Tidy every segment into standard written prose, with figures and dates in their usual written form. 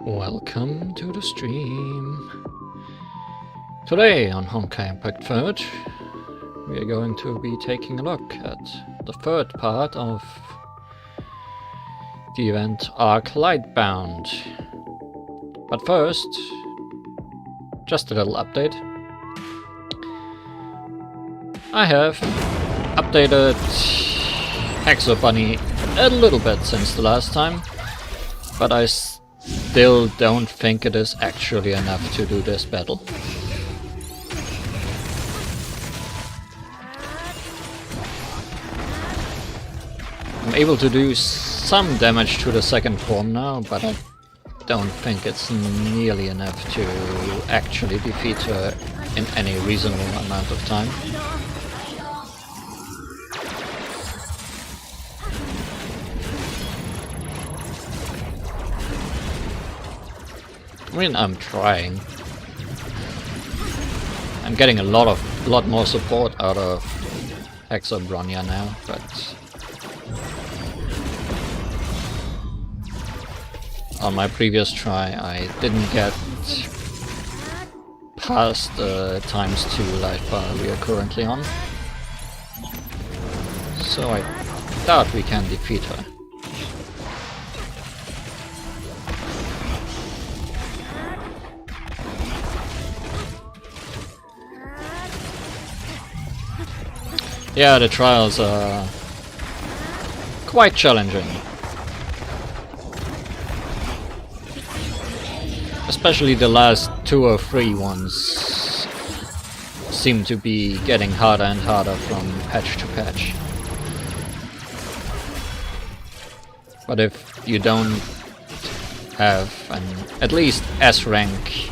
Welcome to the stream. Today on Honkai Impact 3rd, we are going to be taking a look at the third part of the event Arc Lightbound. But first, just a little update. I have updated Hexo Bunny a little bit since the last time, but I still don't think it is actually enough to do this battle. I'm able to do some damage to the second form now, but I don't think it's nearly enough to actually defeat her in any reasonable amount of time. I mean, I'm trying. I'm getting a lot more support out of Hexo Bronya now, but on my previous try I didn't get past the ×2 life bar we are currently on, so I doubt we can defeat her. Yeah, the trials are quite challenging. Especially the last 2 or 3 ones seem to be getting harder and harder from patch to patch. But if you don't have an at least S rank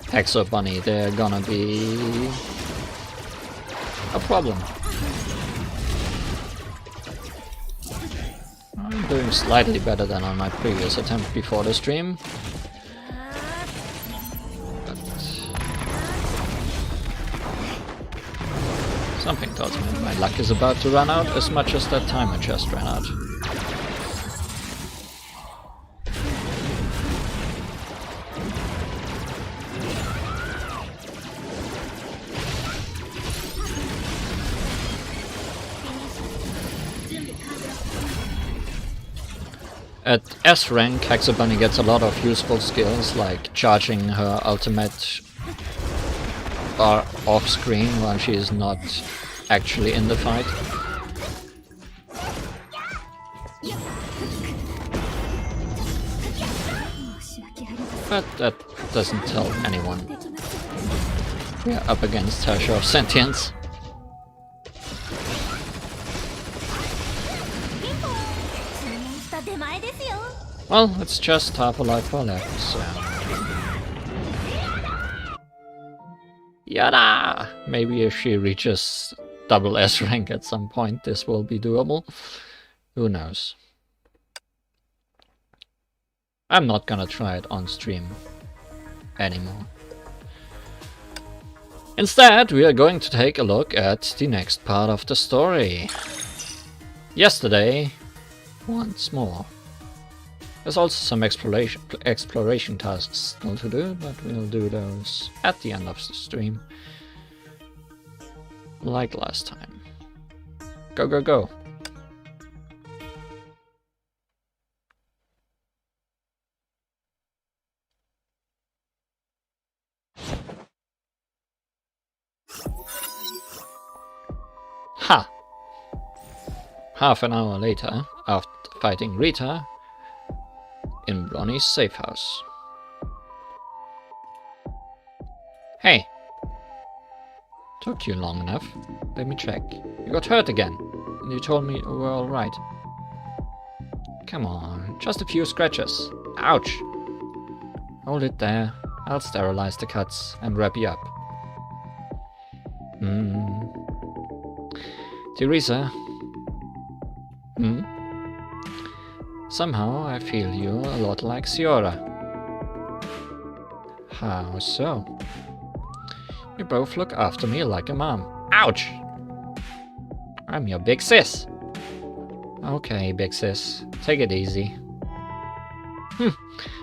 Hexo Bunny, they're gonna be a problem. I'm doing slightly better than on my previous attempt before the stream. But something tells me my luck is about to run out as much as that timer just ran out. At S rank, Hexo Bunny gets a lot of useful skills, like charging her ultimate off screen while she is not actually in the fight. But that doesn't tell anyone we are up against her show of sentience. Well, it's just half a life bar left, so... Yada! Maybe if she reaches double S rank at some point, this will be doable. Who knows? I'm not gonna try it on stream anymore. Instead, we are going to take a look at the next part of the story. Yesterday, once more. There's also some exploration tasks still to do, but we'll do those at the end of the stream. Like last time. Go, go, go! Ha! Half an hour later, after fighting Rita, in Ronnie's safe house. Hey! Took you long enough. Let me check. You got hurt again, and you told me you were alright. Come on, just a few scratches. Ouch! Hold it there. I'll sterilize the cuts and wrap you up. Teresa? Somehow I feel you a lot like Siora. How so? You both look after me like a mom. Ouch! I'm your big sis. Okay, big sis. Take it easy.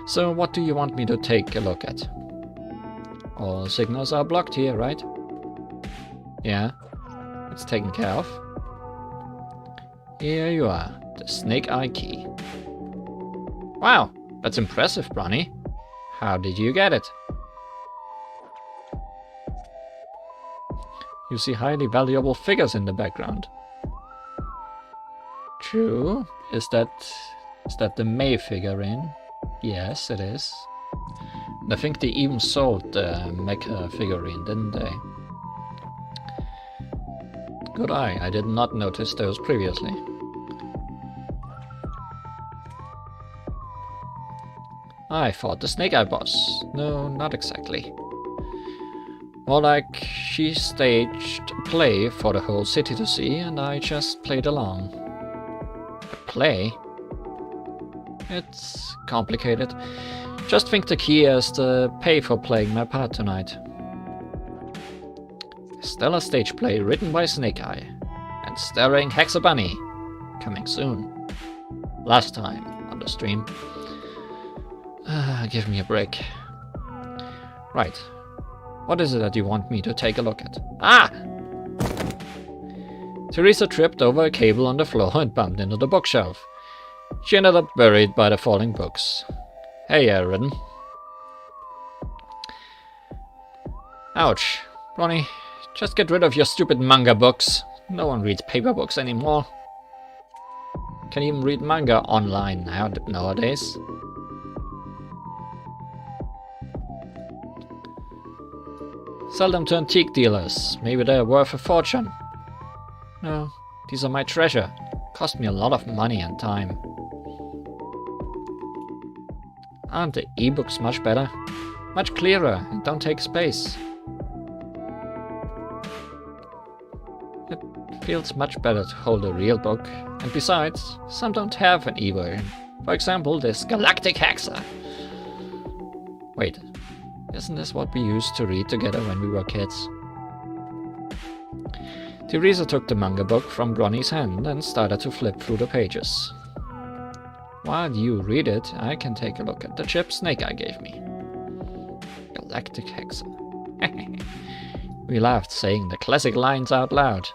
So what do you want me to take a look at? All signals are blocked here, right? Yeah, it's taken care of. Here you are, the Snake Eye Key. Wow, that's impressive, Bronny. How did you get it? You see highly valuable figures in the background. True. Is that the May figurine? Yes, it is. And I think they even sold the Mecha figurine, didn't they? Good eye, I did not notice those previously. I fought the Snake Eye boss. No, not exactly. More like she staged a play for the whole city to see, and I just played along. A play? It's complicated. Just think the key as the pay for playing my part tonight. A stellar stage play written by Snake Eye, and starring Hexa Bunny. Coming soon. Last time on the stream. Give me a break. Right. What is it that you want me to take a look at? Ah! Teresa tripped over a cable on the floor and bumped into the bookshelf. She ended up buried by the falling books. Hey, Aaron. Ouch. Ronnie, just get rid of your stupid manga books. No one reads paper books anymore. Can even read manga online nowadays. Sell them to antique dealers. Maybe they're worth a fortune. No, these are my treasure. Cost me a lot of money and time. Aren't the e-books much better? Much clearer and don't take space. It feels much better to hold a real book. And besides, some don't have an e-version. For example, this Galactic Hexa. Wait. Isn't this what we used to read together when we were kids? Teresa took the manga book from Bronny's hand and started to flip through the pages. While you read it, I can take a look at the chip Snake Eye gave me. Galactic Hexa. We laughed, saying the classic lines out loud.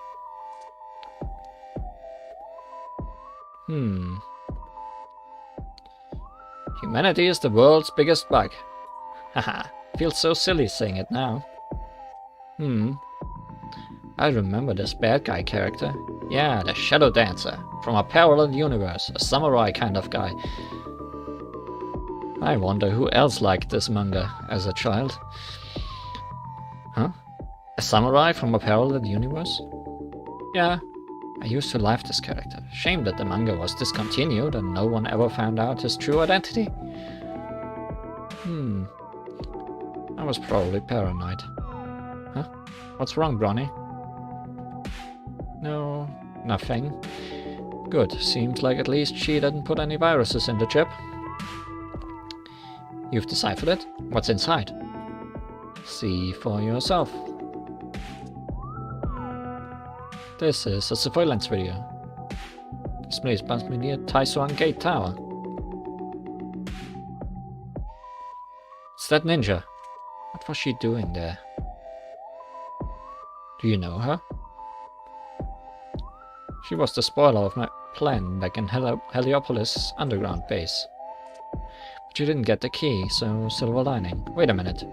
Humanity is the world's biggest bug. Haha. Feels so silly saying it now. I remember this bad guy character. Yeah, the Shadow Dancer. From a parallel universe. A samurai kind of guy. I wonder who else liked this manga as a child. Huh? A samurai from a parallel universe? Yeah, I used to love this character. Shame that the manga was discontinued and no one ever found out his true identity. I was probably paranoid. Huh? What's wrong, Bronny? No, nothing. Good. Seems like at least she didn't put any viruses in the chip. You've deciphered it? What's inside? See for yourself. This is a surveillance video. This place must be near Taisuan Gate Tower. It's that ninja. What was she doing there? Do you know her? She was the spoiler of my plan back in Heliopolis underground base. But you didn't get the key, so silver lining. Wait a minute.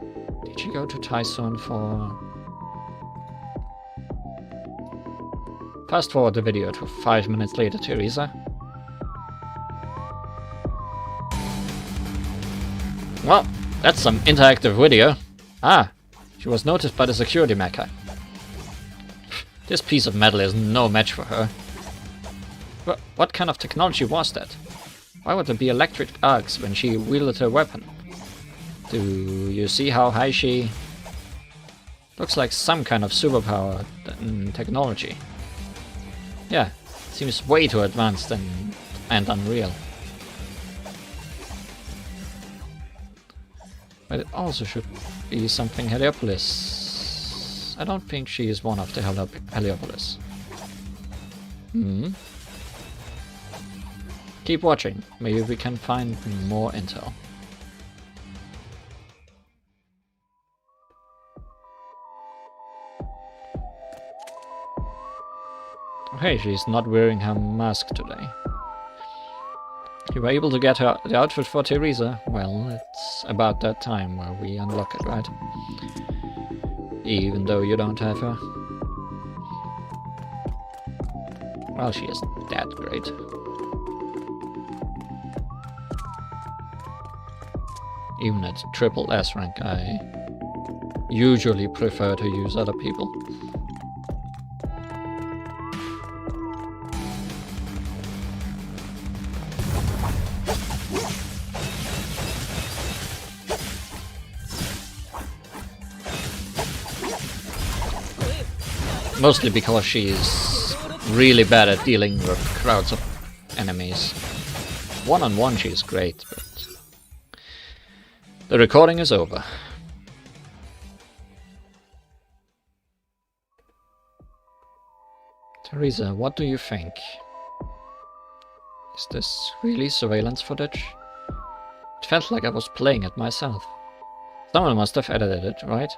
Did she go to Taisuan for... Fast forward the video to 5 minutes later, Teresa. Well, that's some interactive video. Ah, she was noticed by the security mecha. This piece of metal is no match for her. What kind of technology was that? Why would there be electric arcs when she wielded her weapon? Do you see how high she... Looks like some kind of superpower technology. Yeah, seems way too advanced and unreal. But it also should be something Heliopolis. I don't think she is one of the Heliopolis. Keep watching, maybe we can find more intel. Hey, she's not wearing her mask today. You were able to get her the outfit for Teresa. Well, it's about that time where we unlock it, right? Even though you don't have her. Well, she isn't that great. Even at triple S rank, I usually prefer to use other people. Mostly because she's really bad at dealing with crowds of enemies. One-on-one she's great, but the recording is over. Teresa, what do you think? Is this really surveillance footage? It felt like I was playing it myself. Someone must have edited it, right?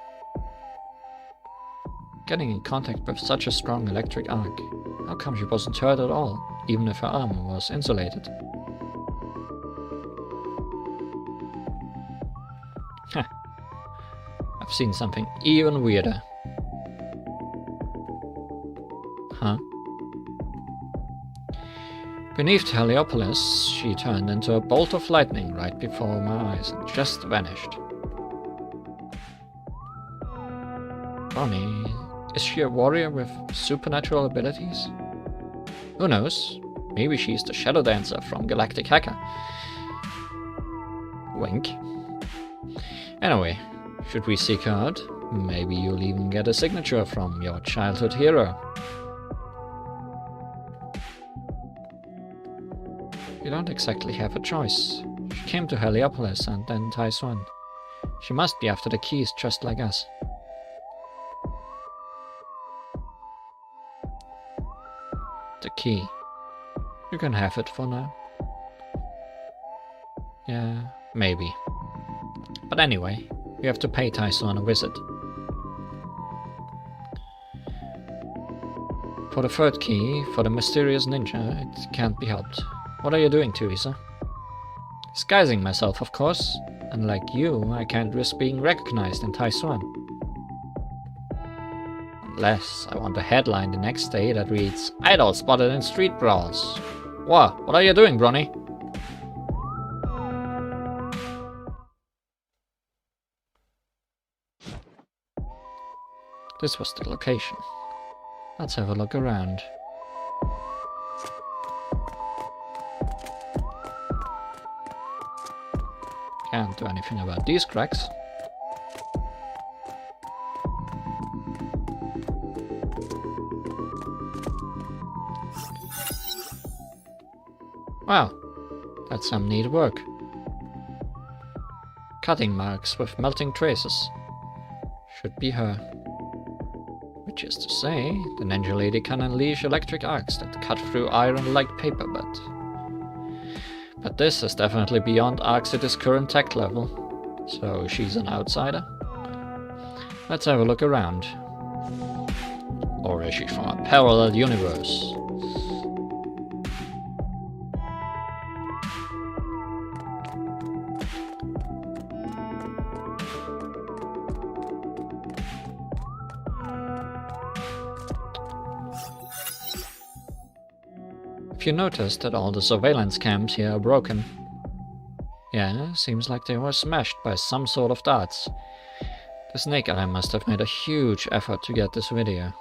Getting in contact with such a strong electric arc. How come she wasn't hurt at all, even if her armor was insulated? Huh. I've seen something even weirder. Huh? Beneath Heliopolis, she turned into a bolt of lightning right before my eyes and just vanished. Bonnie, is she a warrior with supernatural abilities? Who knows? Maybe she's the Shadow Dancer from Galactic Hacker. Wink. Anyway, should we seek her out? Maybe you'll even get a signature from your childhood hero. You don't exactly have a choice. She came to Heliopolis and then Taiswan. She must be after the keys just like us. The key. You can have it for now. Yeah, maybe. But anyway, we have to pay Taiswan a visit. For the third key, for the mysterious ninja, it can't be helped. What are you doing, Teresa? Disguising myself, of course. And like you, I can't risk being recognized in Taiswan. Unless I want a headline the next day that reads, "Idol spotted in street brawls." What are you doing, Bronny? This was the location. Let's have a look around. Can't do anything about these cracks. Wow, that's some neat work. Cutting marks with melting traces. Should be her. Which is to say, the ninja lady can unleash electric arcs that cut through iron like paper, but this is definitely beyond Arccity's current tech level, so she's an outsider. Let's have a look around. Or is she from a parallel universe? You noticed that all the surveillance cams here are broken. Yeah, seems like they were smashed by some sort of darts. The Snake Eye must have made a huge effort to get this video.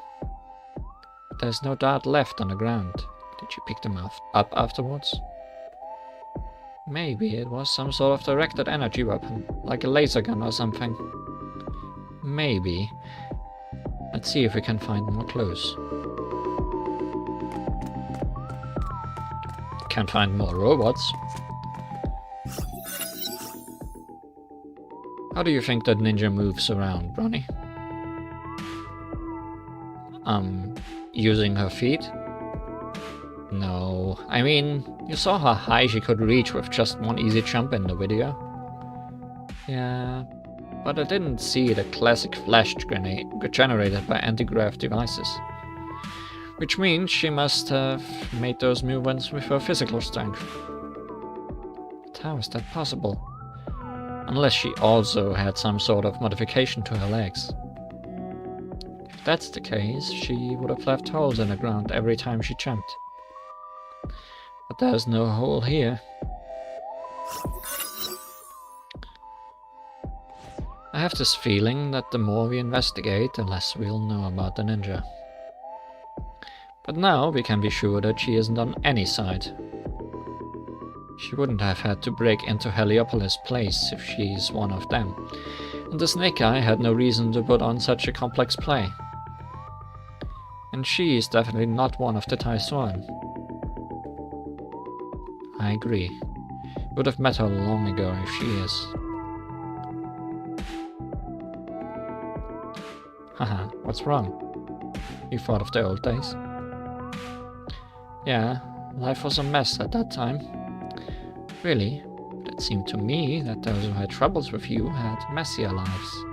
But there's no dart left on the ground. Did you pick them up afterwards? Maybe it was some sort of directed energy weapon, like a laser gun or something. Maybe. Let's see if we can find more clues. Can't find more robots. How do you think that ninja moves around, Bronny? Using her feet? No. No, I mean, you saw how high she could reach with just one easy jump in the video. Yeah, but I didn't see the classic flash grenade generated by anti-grav devices. Which means she must have made those movements with her physical strength. But how is that possible? Unless she also had some sort of modification to her legs. If that's the case, she would have left holes in the ground every time she jumped. But there's no hole here. I have this feeling that the more we investigate, the less we'll know about the ninja. But now we can be sure that she isn't on any side. She wouldn't have had to break into Heliopolis Place if she's one of them. And the Snake Eye had no reason to put on such a complex play. And she is definitely not one of the Tai Swan. I agree. Would have met her long ago if she is. Haha, what's wrong? You thought of the old days? Yeah, life was a mess at that time. Really, but it seemed to me that those who had troubles with you had messier lives.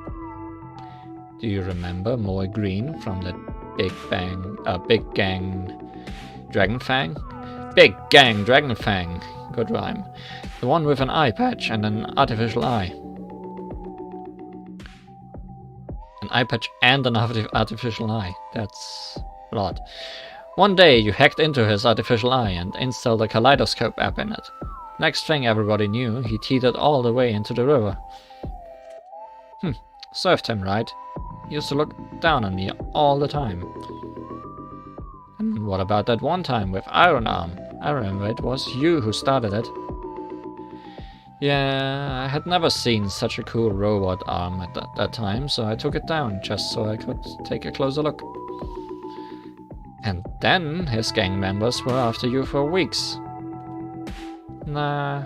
Do you remember Moe Green from the Big Gang Dragonfang? Big Gang Dragonfang, good rhyme. The one with an eye patch and an artificial eye. An eye patch and an artificial eye, that's a lot. One day you hacked into his artificial eye and installed a kaleidoscope app in it. Next thing everybody knew, he teetered all the way into the river. Served him right. He used to look down on me all the time. And what about that one time with Iron Arm? I remember it was you who started it. Yeah, I had never seen such a cool robot arm at that time, so I took it down just so I could take a closer look. And then his gang members were after you for weeks. Nah,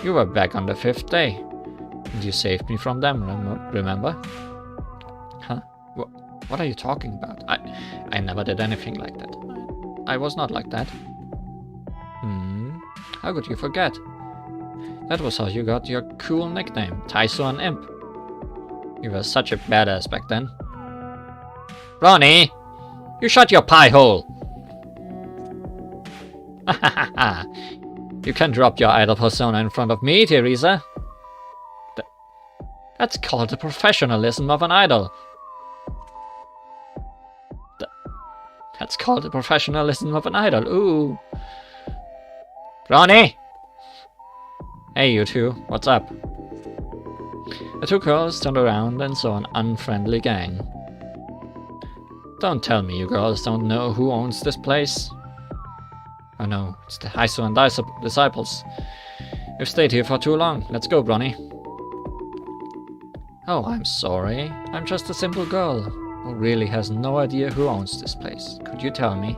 you were back on the 5th day, and you saved me from them, remember? Huh? What are you talking about? I never did anything like that. I was not like that. How could you forget? That was how you got your cool nickname, Tai Swan Imp. You were such a badass back then. Ronnie! You shut your pie hole! You can drop your idol persona in front of me, Teresa. That's called the professionalism of an idol. That's called the professionalism of an idol. Ooh. Ronnie! Hey, you two. What's up? The two girls turned around and saw an unfriendly gang. Don't tell me you girls don't know who owns this place. Oh no, it's the Tai Swan disciples. You've stayed here for too long. Let's go, Bronny. Oh, I'm sorry. I'm just a simple girl who really has no idea who owns this place. Could you tell me?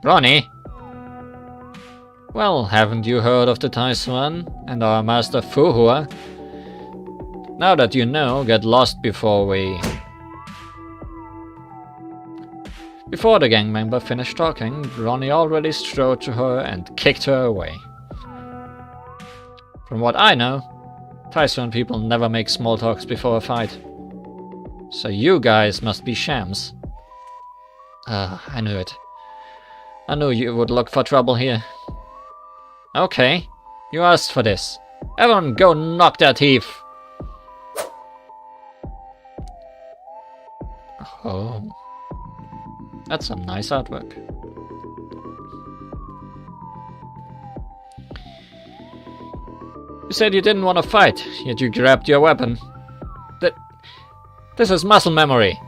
Bronny! Well, haven't you heard of the Tai Swan and our master Fuhua? Now that you know, get lost before we... Before the gang member finished talking, Ronnie already strode to her and kicked her away. From what I know, Tai Swan people never make small talks before a fight. So you guys must be shams. I knew it. I knew you would look for trouble here. Okay, you asked for this. Everyone go knock their teeth! Oh. That's some nice artwork. You said you didn't want to fight, yet you grabbed your weapon. This is muscle memory.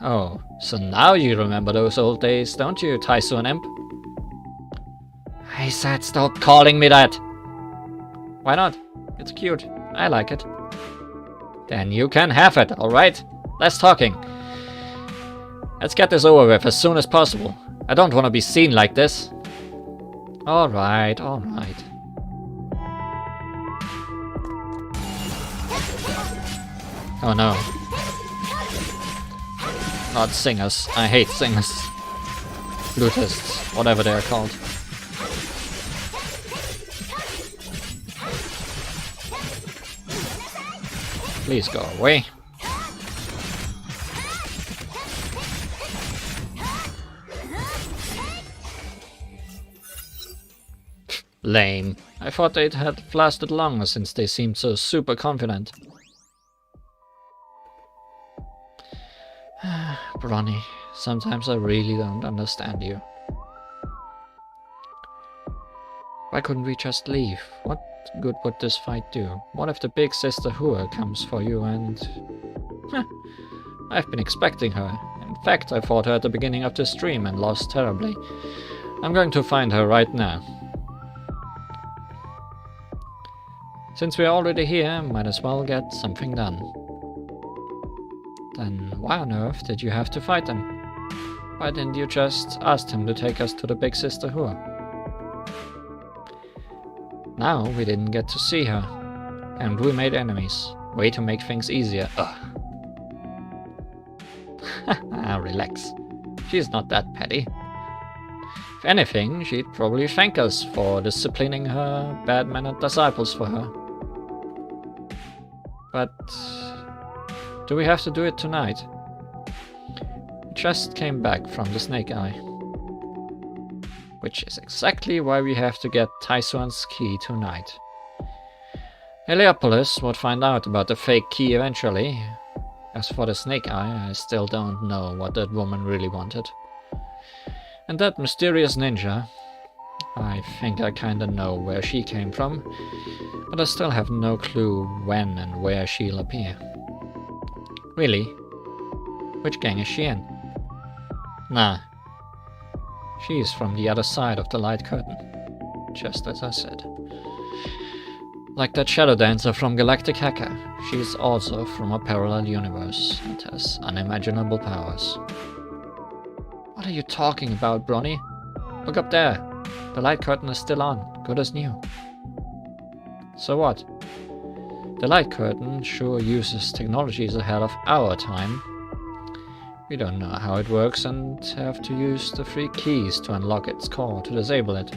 Oh, so now you remember those old days, don't you, Tai Swan Imp? I said stop calling me that. Why not? It's cute. I like it. Then you can have it, alright? Less talking. Let's get this over with as soon as possible. I don't want to be seen like this. Alright, alright. Oh no. Not singers. I hate singers. Lutists, whatever they are called. Please go away. Lame. I thought they'd had lasted longer since they seemed so super confident. Bronny, sometimes I really don't understand you. Why couldn't we just leave? What good would this fight do? What if the big sister Hua comes for you and... I've been expecting her. In fact, I fought her at the beginning of the stream and lost terribly. I'm going to find her right now. Since we're already here, might as well get something done. Then why on earth did you have to fight him? Why didn't you just ask him to take us to the big sister Hua? Now we didn't get to see her. And we made enemies. Way to make things easier. Ugh. Relax. She's not that petty. If anything, she'd probably thank us for disciplining her bad-mannered disciples for her. But... do we have to do it tonight? We just came back from the Snake Eye. Which is exactly why we have to get Taisuan's key tonight. Heliopolis would find out about the fake key eventually. As for the Snake Eye, I still don't know what that woman really wanted. And that mysterious ninja, I think I kinda know where she came from, but I still have no clue when and where she'll appear. Really? Which gang is she in? Nah. She's from the other side of the light curtain. Just as I said. Like that shadow dancer from Galactic Hacker, she's also from a parallel universe and has unimaginable powers. What are you talking about, Bronny? Look up there. The light curtain is still on, good as new. So what? The light curtain sure uses technologies ahead of our time. We don't know how it works and have to use the 3 keys to unlock its core to disable it.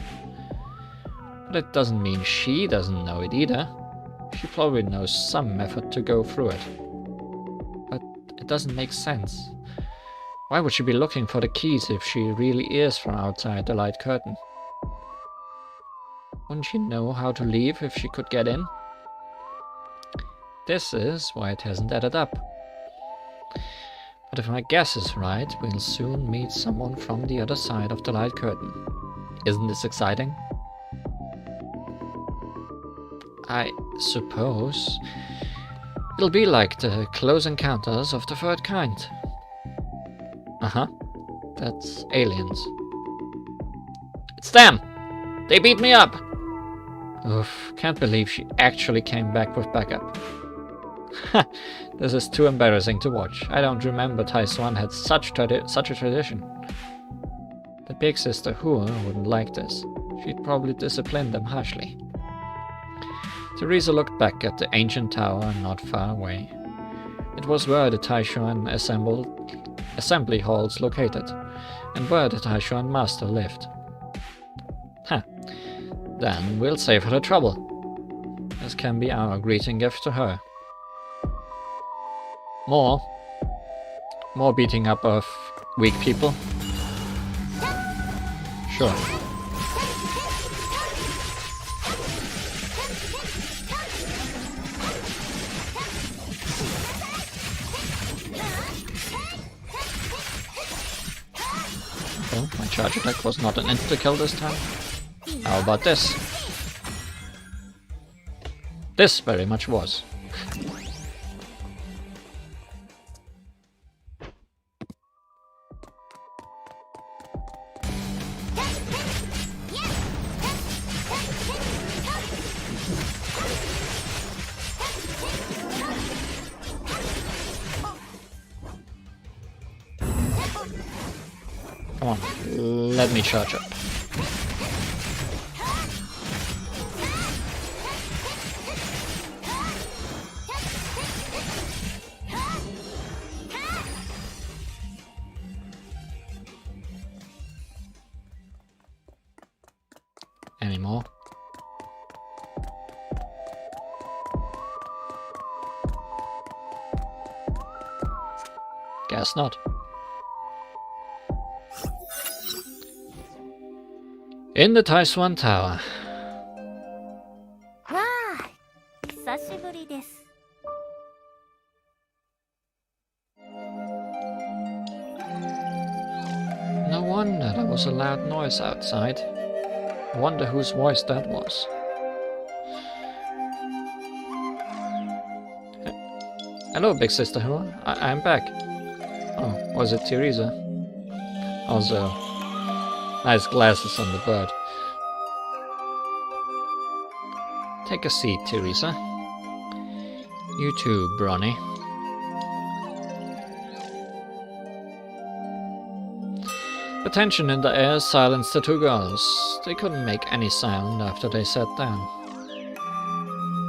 But it doesn't mean she doesn't know it either. She probably knows some method to go through it. But it doesn't make sense. Why would she be looking for the keys if she really is from outside the light curtain? Wouldn't she know how to leave if she could get in? This is why it hasn't added up. But if my guess is right, we'll soon meet someone from the other side of the light curtain. Isn't this exciting? I suppose it'll be like the close encounters of the third kind. Uh-huh. That's aliens. It's them! They beat me up! Oof, can't believe she actually came back with backup. This is too embarrassing to watch. I don't remember Taisuan had such a tradition. The big sister Hua wouldn't like this. She'd probably discipline them harshly. Teresa looked back at the ancient tower not far away. It was where the Taishuan assembly halls located, and where the Taishuan master lived. Then we'll save her the trouble. This can be our greeting gift to her. More beating up of weak people? Sure. Oh, my charge attack was not an insta-kill this time. How about this? This very much was. Come on, let me charge up. anymore. Guess not. In the Taiswan Tower. わあ、久しぶりです。 No wonder there was a loud noise outside. I wonder whose voice that was. Hello, big sister Hua. I'm back. Oh, was it Teresa? Also, nice glasses on the bird. Take a seat, Teresa. You too, Bronny. The tension in the air silenced the two girls. They couldn't make any sound after they sat down.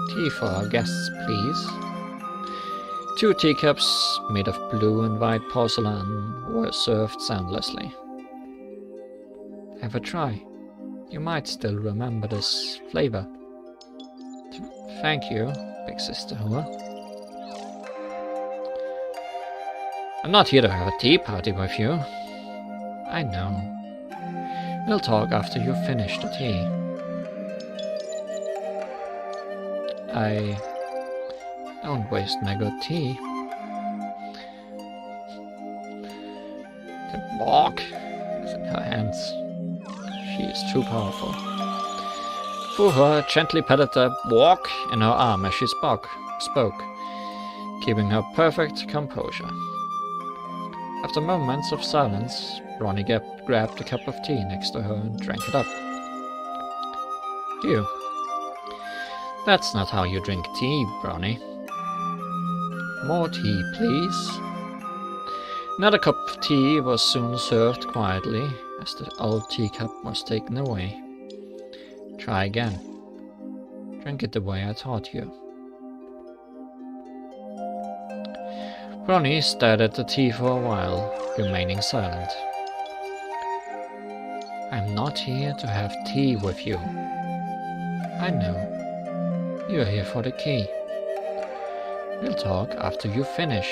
Tea for our guests, please. 2 teacups made of blue and white porcelain were served soundlessly. Have a try. You might still remember this flavor. Thank you, big sister Hua. I'm not here to have a tea party with you. I know. We'll talk after you've finished the tea. I don't waste my good tea. The walk is in her hands. She is too powerful. Fuhua gently patted the walk in her arm as she spoke, keeping her perfect composure. After moments of silence, Ronnie grabbed a cup of tea next to her and drank it up. You. That's not how you drink tea, Bronny. More tea, please. Another cup of tea was soon served quietly, as the old teacup was taken away. Try again. Drink it the way I taught you. Bronny stared at the tea for a while, remaining silent. I'm not here to have tea with you. I know. You're here for the key. We'll talk after you finish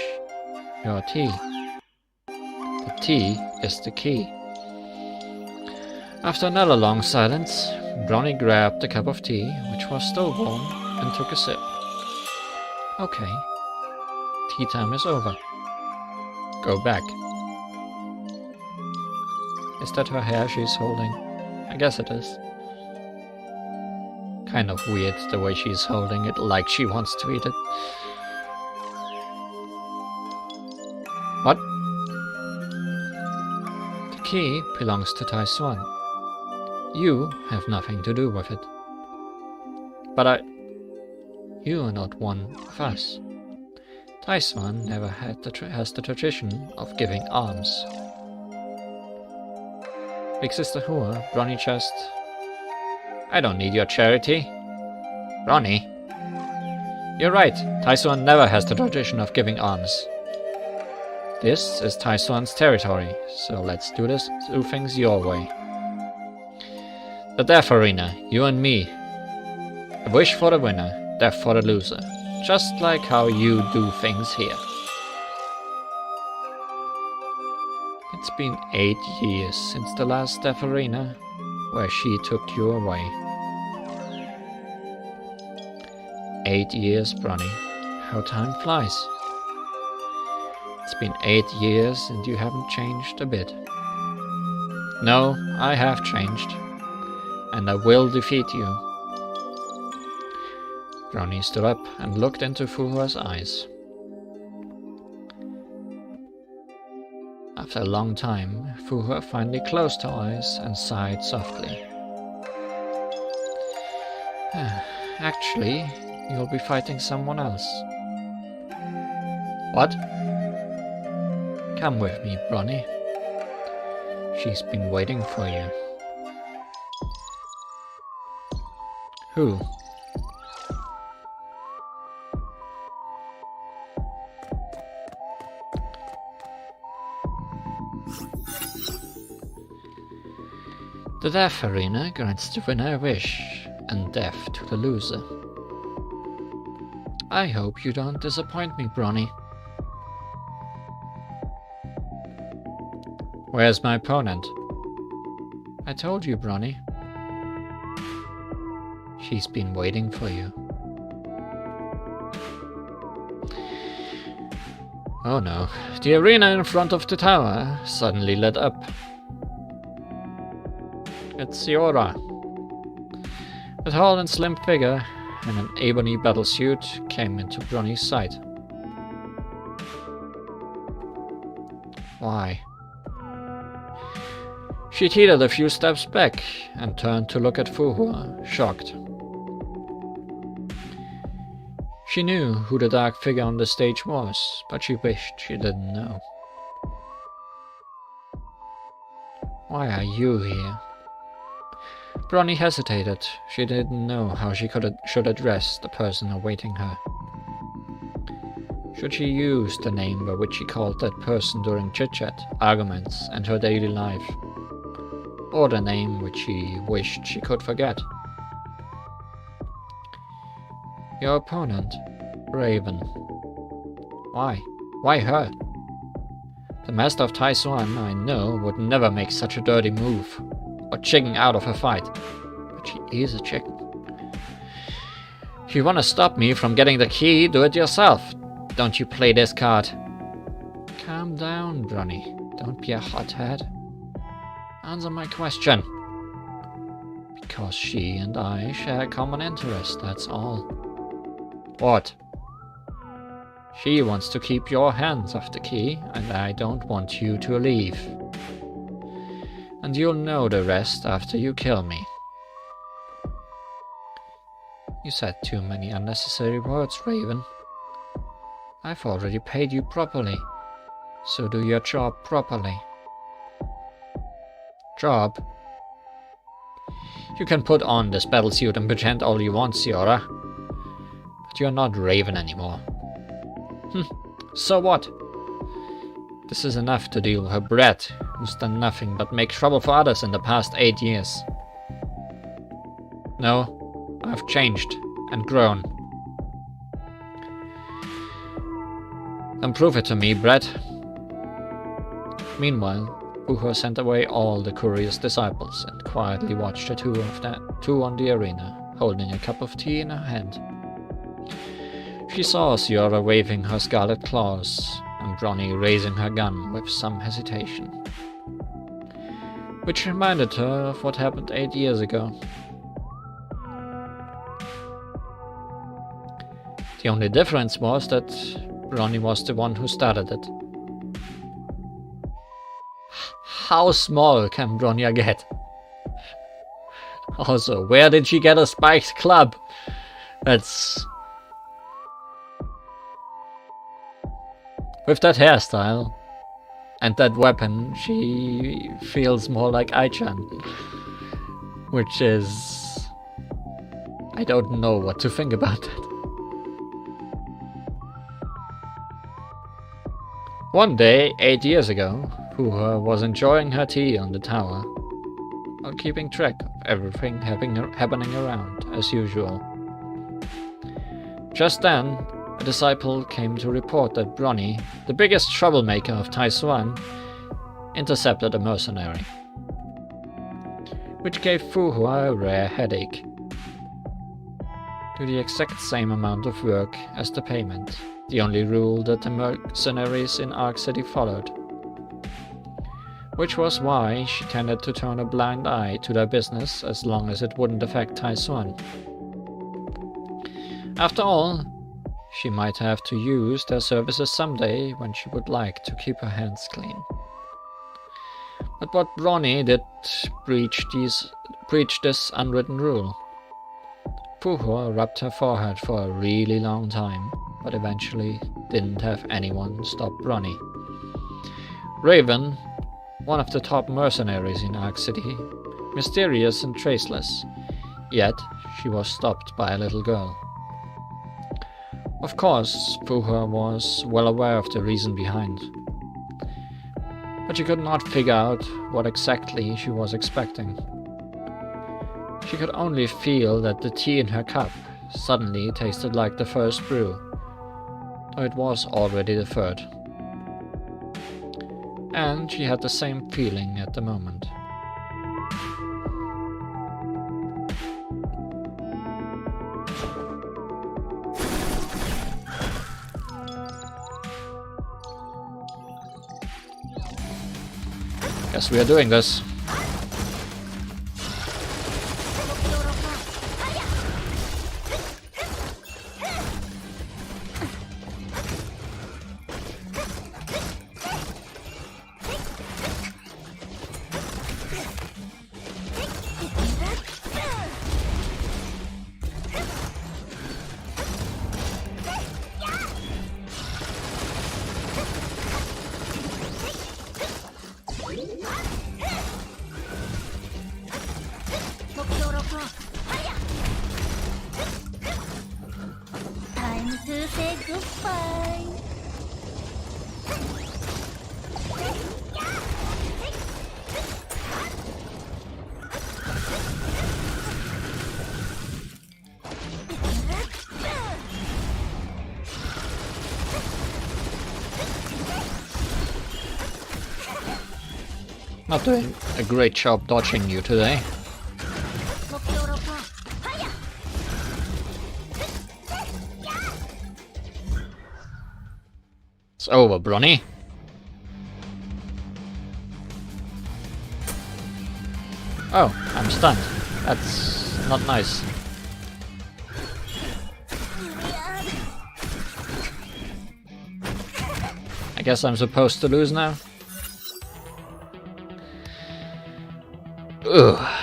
your tea. The tea is the key. After another long silence, Bronny grabbed the cup of tea, which was still warm, and took a sip. Okay. Tea time is over. Go back. Is that her hair she's holding? I guess it is. Kind of weird the way she's holding it, like she wants to eat it. What? The key belongs to Taiswan. You have nothing to do with it. But you are not one of us. Taiswan never has the tradition of giving alms. Big Sister Hua, Bronny just... I don't need your charity. Bronny. You're right, Taiswan never has the tradition of giving alms. This is Taiswan's territory, so let's do things your way. The Death Arena, you and me. A wish for the winner, death for the loser. Just like how you do things here. It's been 8 years since the last Death Arena, where she took you away. 8 years, Bronny. How time flies. It's been 8 years and you haven't changed a bit. No, I have changed. And I will defeat you. Bronny stood up and looked into Fuhua's eyes. After a long time, Fuhua finally closed her eyes and sighed softly. Actually, you'll be fighting someone else. What? Come with me, Bronny. She's been waiting for you. Who? The death arena grants the winner a wish, and death to the loser. I hope you don't disappoint me, Bronny. Where's my opponent? I told you, Bronny. She's been waiting for you. Oh no, the arena in front of the tower suddenly lit up. It's Siora. A tall and slim figure in an ebony battlesuit came into Bronny's sight. Why? She teetered a few steps back and turned to look at Fuhua, shocked. She knew who the dark figure on the stage was, but she wished she didn't know. Why are you here? Bronny hesitated. She didn't know how she should address the person awaiting her. Should she use the name by which she called that person during chit-chat, arguments, and her daily life? Or the name which she wished she could forget? Your opponent, Raven. Why? Why her? The master of Taisuan, I know, would never make such a dirty move, or chicken out of a fight. But she is a chicken. If you want to stop me from getting the key, do it yourself. Don't you play this card. Calm down, Bronny. Don't be a hothead. Answer my question. Because she and I share a common interest, that's all. What? She wants to keep your hands off the key, and I don't want you to leave. And you'll know the rest after you kill me. You said too many unnecessary words, Raven. I've already paid you properly, so do your job properly. Job? You can put on this battlesuit and pretend all you want, Siora. But you're not Raven anymore. So what? This is enough to deal with her brat, who's done nothing but make trouble for others in the past 8 years. No, I've changed and grown. Then prove it to me, brat. Meanwhile, Fuhua sent away all the courier's disciples and quietly watched the two on the arena, holding a cup of tea in her hand. She saw Siora waving her scarlet claws, and Bronny raising her gun with some hesitation. Which reminded her of what happened 8 years ago. The only difference was that Bronny was the one who started it. How small can Bronya get? Also, where did she get a spiked club? That's... With that hairstyle and that weapon, she feels more like Ai-chan. Which is... I don't know what to think about that. One day, 8 years ago, Fuhua was enjoying her tea on the tower, while keeping track of everything happening around, as usual. Just then, a disciple came to report that Bronny, the biggest troublemaker of Taisuan, intercepted a mercenary, which gave Fuhua a rare headache. Do the exact same amount of work as the payment, the only rule that the mercenaries in Ark City followed. Which was why she tended to turn a blind eye to their business as long as it wouldn't affect Taisuan. After all, she might have to use their services someday when she would like to keep her hands clean. But what Bronny did breach this unwritten rule. Fuhua rubbed her forehead for a really long time, but eventually didn't have anyone stop Bronny. Raven, one of the top mercenaries in Ark City, mysterious and traceless, yet she was stopped by a little girl. Of course, Fuhua was well aware of the reason behind, but she could not figure out what exactly she was expecting. She could only feel that the tea in her cup suddenly tasted like the first brew, though it was already the third. And she had the same feeling at the moment. Guess we are doing this. Time to say goodbye. Not doing a great job dodging you today. It's over, Bronny. Oh, I'm stunned. That's not nice. I guess I'm supposed to lose now. Ugh.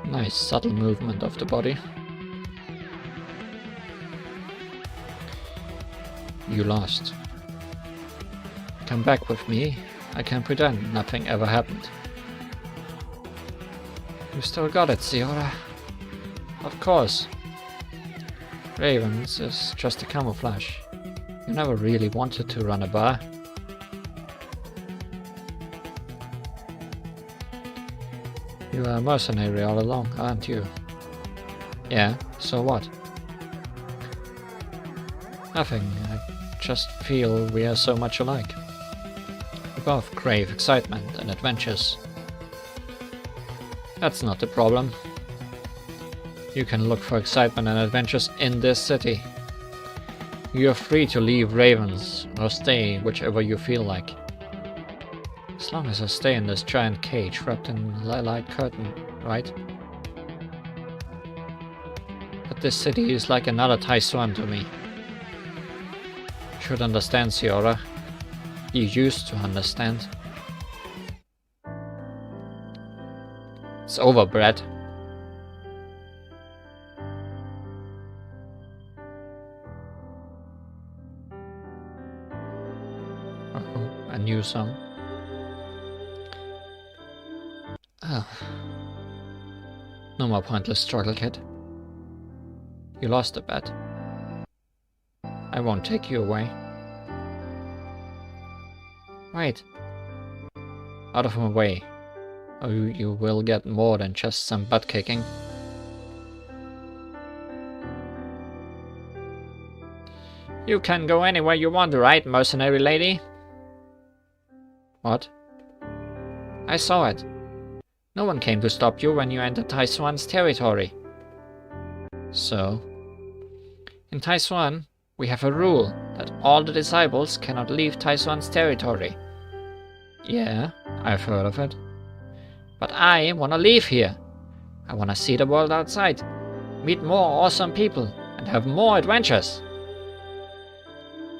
Nice subtle movement of the body. You lost. Come back with me. I can pretend nothing ever happened. You still got it, Siora. Of course. Ravens is just a camouflage. You never really wanted to run a bar. You are a mercenary all along, aren't you? Yeah, so what? Nothing, I just feel we are so much alike. We both crave excitement and adventures. That's not the problem. You can look for excitement and adventures in this city. You are free to leave Ravens or stay whichever you feel like. As long as I stay in this giant cage wrapped in lilac curtain, right? But this city is like another Taiswan to me. You should understand, Siora. You used to understand. It's over, Brad. Uh-oh, a new song. Oh. No more pointless struggle, kid. You lost a bet. I won't take you away. Wait. Out of my way. Or you will get more than just some butt kicking. You can go anywhere you want, right, mercenary lady? What? I saw it. No one came to stop you when you entered Taiswan's territory. So? In Taiswan, we have a rule that all the disciples cannot leave Taiswan's territory. Yeah, I've heard of it. But I wanna leave here. I wanna see the world outside, meet more awesome people, and have more adventures.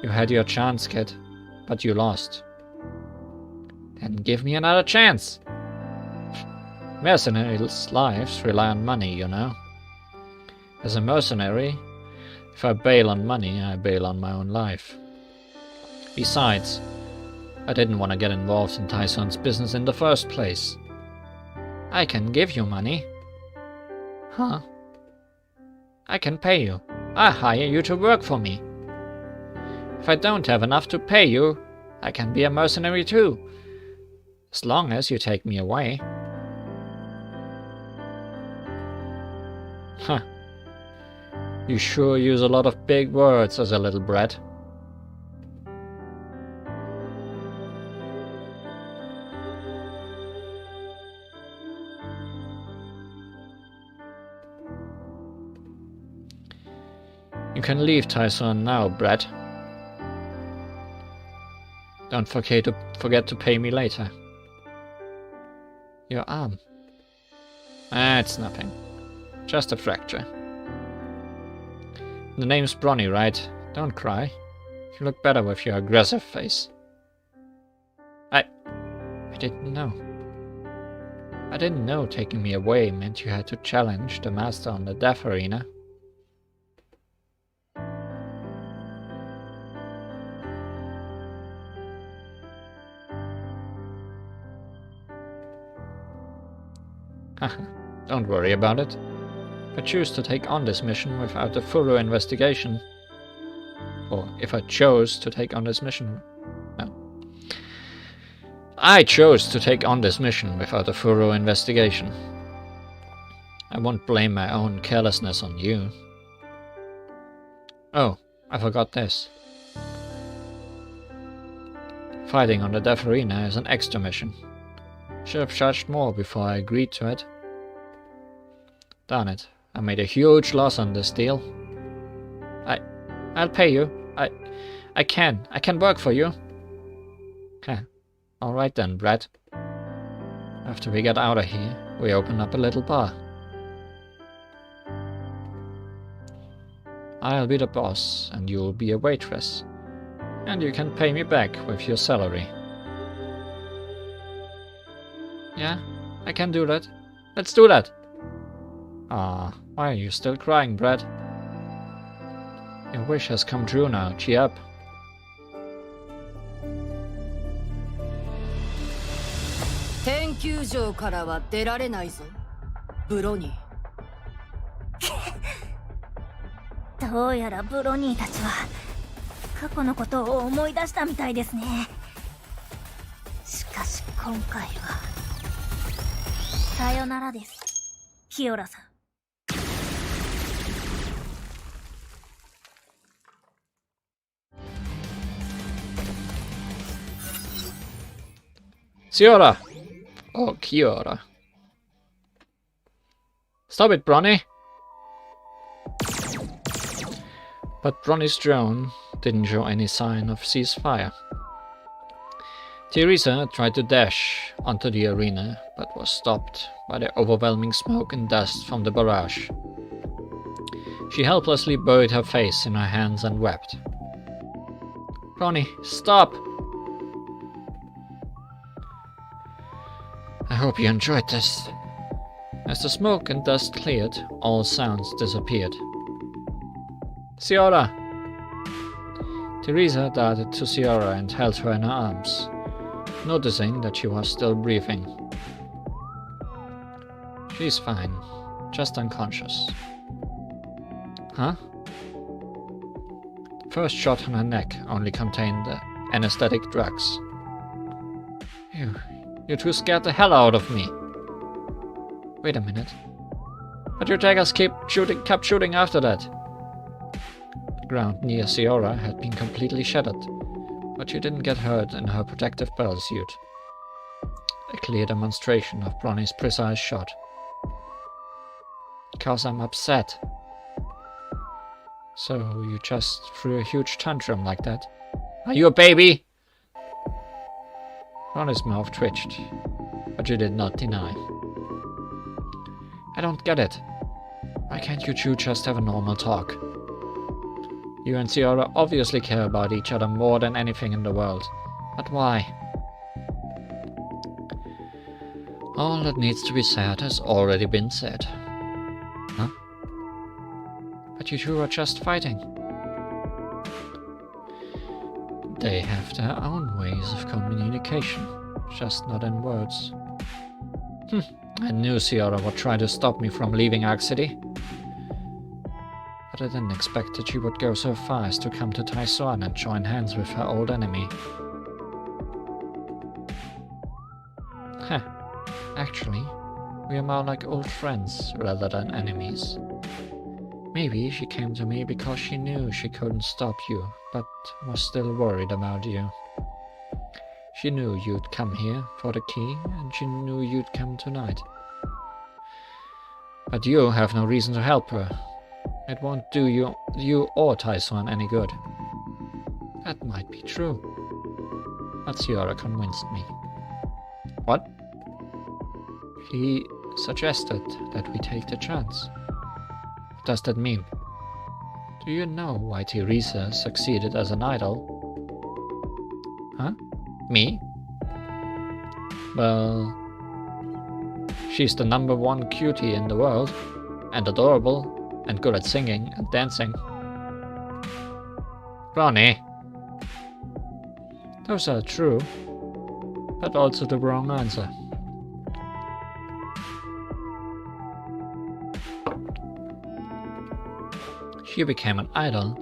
You had your chance, kid, but you lost. Then give me another chance. Mercenaries' lives rely on money, you know. As a mercenary, if I bail on money, I bail on my own life. Besides, I didn't want to get involved in Taiswan's business in the first place. I can give you money. Huh? I can pay you. I hire you to work for me. If I don't have enough to pay you, I can be a mercenary too. As long as you take me away. Huh. You sure use a lot of big words as a little brat. You can leave Tyson now, brat. Don't forget to pay me later. Your arm. It's nothing. Just a fracture. The name's Bronny, right? Don't cry. You look better with your aggressive face. I didn't know. I didn't know taking me away meant you had to challenge the master on the death arena. Haha, don't worry about it. If I choose to take on this mission without a thorough investigation, or if I chose to take on this mission, no. I chose to take on this mission without a thorough investigation. I won't blame my own carelessness on you. Oh, I forgot this. Fighting on the Death Arena is an extra mission. Should have charged more before I agreed to it. Darn it, I made a huge loss on this deal. I'll pay you. I can work for you. Okay, alright then, brat. After we get out of here, we open up a little bar. I'll be the boss, and you'll be a waitress. And you can pay me back with your salary. Yeah, I can do that. Let's do that! Ah, why are you still crying, Brad? Your wish has come true now, cheer up. Brony. どうやらブロニーたちは過去のことを思い出したみたいですね。しかし今回はさよならです、キオラさん。Ciora! Oh, Kiora. Stop it, Bronny! But Bronny's drone didn't show any sign of ceasefire. Teresa tried to dash onto the arena, but was stopped by the overwhelming smoke and dust from the barrage. She helplessly buried her face in her hands and wept. Bronny, stop! I hope you enjoyed this. As the smoke and dust cleared, all sounds disappeared. Ciora! Teresa darted to Ciora and held her in her arms, noticing that she was still breathing. She's fine, just unconscious. Huh? The first shot on her neck only contained the anesthetic drugs. You two scared the hell out of me. Wait a minute. But your daggers kept shooting after that. The ground near Ciora had been completely shattered, but she didn't get hurt in her protective battle suit. A clear demonstration of Bronny's precise shot. Because I'm upset. So you just threw a huge tantrum like that? Are you a baby? Bronny's mouth twitched, but she did not deny. I don't get it. Why can't you two just have a normal talk? You and Ciora obviously care about each other more than anything in the world. But why? All that needs to be said has already been said. Huh? But you two are just fighting. They have their own ways of communication, just not in words. I knew Ciora would try to stop me from leaving Ark City. But I didn't expect that she would go so far as to come to Tyson and join hands with her old enemy. Heh. Actually, we are more like old friends rather than enemies. Maybe she came to me because she knew she couldn't stop you, but was still worried about you. She knew you'd come here for the key, and she knew you'd come tonight. But you have no reason to help her. It won't do you or Taiswan any good. That might be true. But Ciara convinced me. What? He suggested that we take the chance. What does that mean? Do you know why Teresa succeeded as an idol? Huh? Me? Well, she's the #1 cutie in the world, and adorable, and good at singing and dancing. Ronnie! Those are true, but also the wrong answer. She became an idol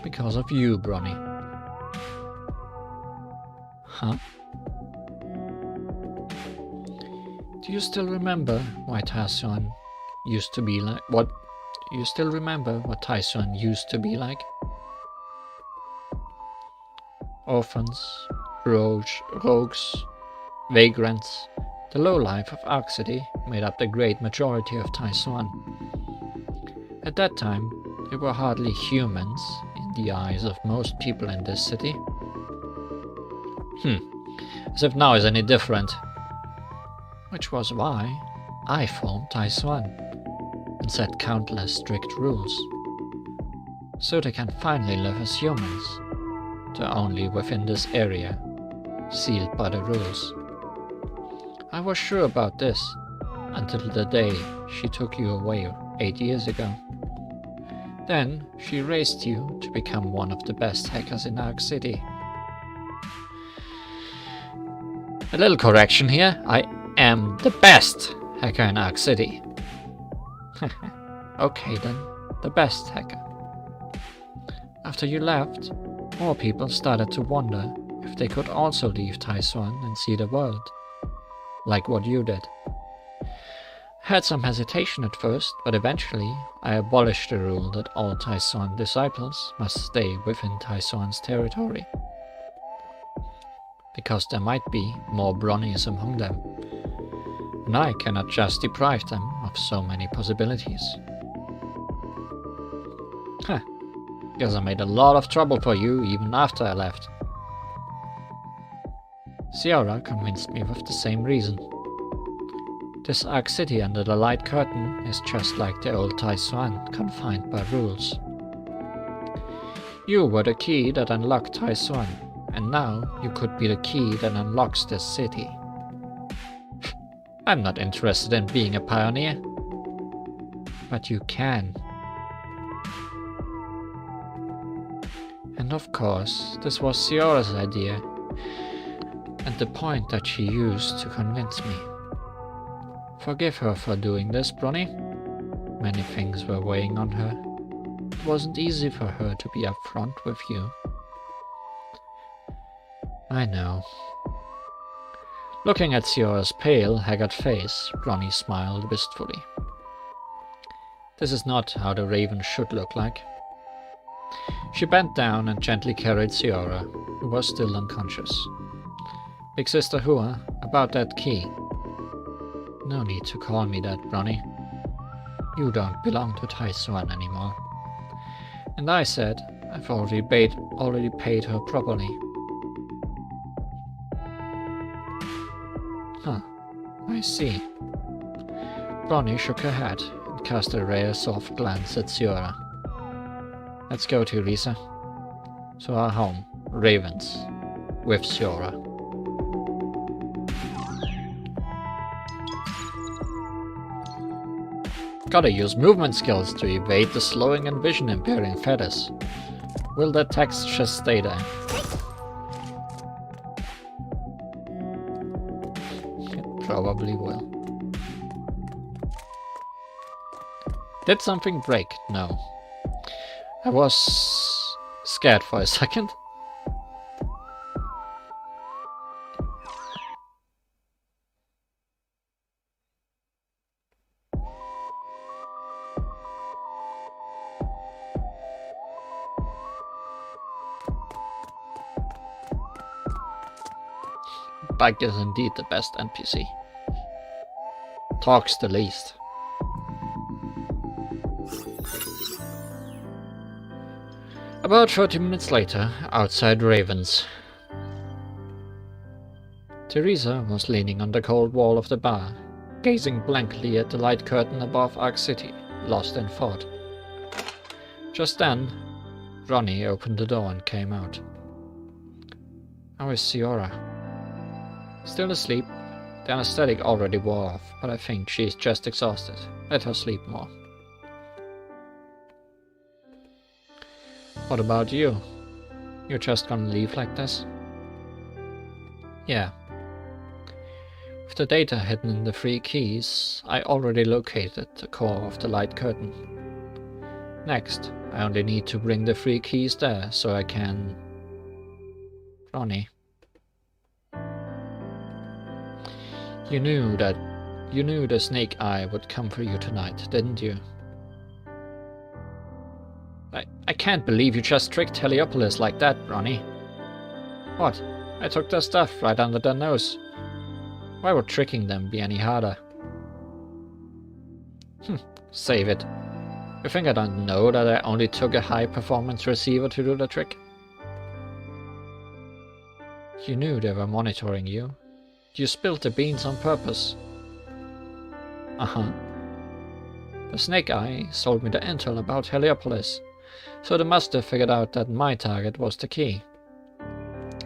because of you, Bronny. Huh? Do you still remember why Taiswan used to be like? What? Do you still remember what Taiswan used to be like? Orphans, rogues, vagrants, the lowlife of Ark City made up the great majority of Taiswan. At that time, they were hardly humans in the eyes of most people in this city. As if now is any different. Which was why I formed Taiswan and set countless strict rules, so they can finally live as humans, though only within this area, sealed by the rules. I was sure about this until the day she took you away 8 years ago. Then she raised you to become one of the best hackers in Ark City. A little correction here, I am the best hacker in Ark City. Okay then, the best hacker. After you left, more people started to wonder if they could also leave Taiswan and see the world, like what you did. I had some hesitation at first, but eventually I abolished the rule that all Taiswan disciples must stay within Taiswan's territory. Because there might be more Bronnies among them, and I cannot just deprive them of so many possibilities. Guess I made a lot of trouble for you even after I left. Ciara convinced me with the same reason. This Ark City under the light curtain is just like the old Taiswan, confined by rules. You were the key that unlocked Taiswan, and now you could be the key that unlocks this city. I'm not interested in being a pioneer. But you can. And of course, this was Ciara's idea, and the point that she used to convince me. Forgive her for doing this, Bronny. Many things were weighing on her. It wasn't easy for her to be upfront with you. I know. Looking at Ciara's pale, haggard face, Bronny smiled wistfully. This is not how the raven should look like. She bent down and gently carried Ciara, who was still unconscious. Big Sister Hua, about that key. No need to call me that, Bronny. You don't belong to Taiswan anymore. And I said I've already paid her properly. Huh, I see. Bronny shook her head and cast a rare soft glance at Ciara. Let's go, Teresa. To our home, Ravens, with Ciara. Gotta use movement skills to evade the slowing and vision impairing feathers. Will that text just stay there? It probably will. Did something break? No. I was scared for a second. Bike is indeed the best NPC. Talks the least. About 30 minutes later, outside Raven's. Teresa was leaning on the cold wall of the bar, gazing blankly at the light curtain above Arc City, lost in thought. Just then, Ronnie opened the door and came out. How is Ciora? Still asleep. The anesthetic already wore off, but I think she's just exhausted. Let her sleep more. What about you? You're just gonna leave like this? Yeah. With the data hidden in the 3 keys, I already located the core of the light curtain. Next, I only need to bring the 3 keys there so I can... Ronnie. You knew the Snake Eye would come for you tonight, didn't you? I can't believe you just tricked Heliopolis like that, Ronnie. What? I took their stuff right under their nose. Why would tricking them be any harder? Save it. You think I don't know that I only took a high-performance receiver to do the trick? You knew they were monitoring you. You spilled the beans on purpose. Uh-huh. The Snake Eye sold me the intel about Heliopolis, so they must have figured out that my target was the key.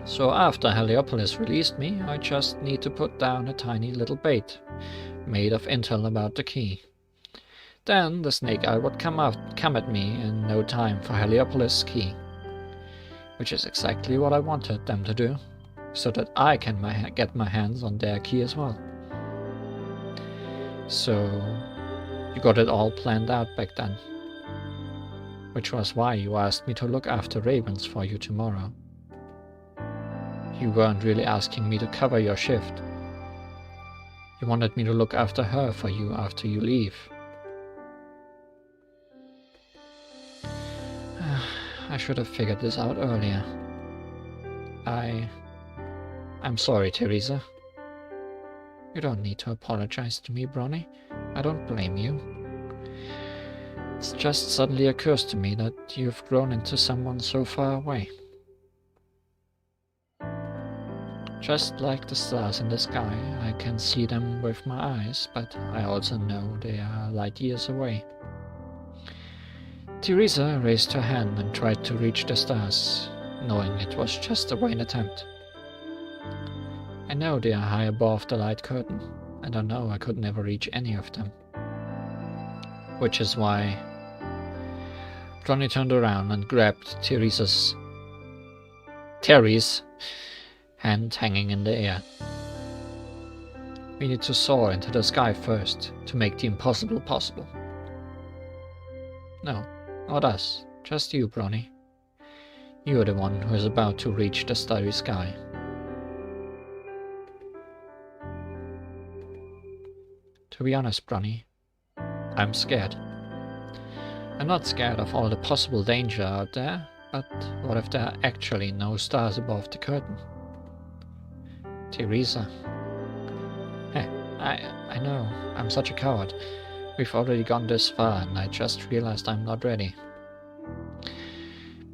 So after Heliopolis released me, I just need to put down a tiny little bait, made of intel about the key. Then the Snake Eye would come at me in no time for Heliopolis' key. Which is exactly what I wanted them to do, so that I can get my hands on their key as well. So, you got it all planned out back then. Which was why you asked me to look after Ravens for you tomorrow. You weren't really asking me to cover your shift. You wanted me to look after her for you after you leave. I should have figured this out earlier. I'm sorry, Teresa. You don't need to apologize to me, Bronny. I don't blame you. It just suddenly occurs to me that you've grown into someone so far away. Just like the stars in the sky, I can see them with my eyes, but I also know they are light years away. Teresa raised her hand and tried to reach the stars, knowing it was just a vain attempt. I know they are high above the light curtain, and I know I could never reach any of them. Which is why Ronnie turned around and grabbed Terry's hand hanging in the air. We need to soar into the sky first to make the impossible possible. No, not us, just you, Bronny. You're the one who is about to reach the starry sky. To be honest, Bronny, I'm scared. I'm not scared of all the possible danger out there, but what if there are actually no stars above the curtain? Teresa. Hey, I know, I'm such a coward. We've already gone this far and I just realized I'm not ready.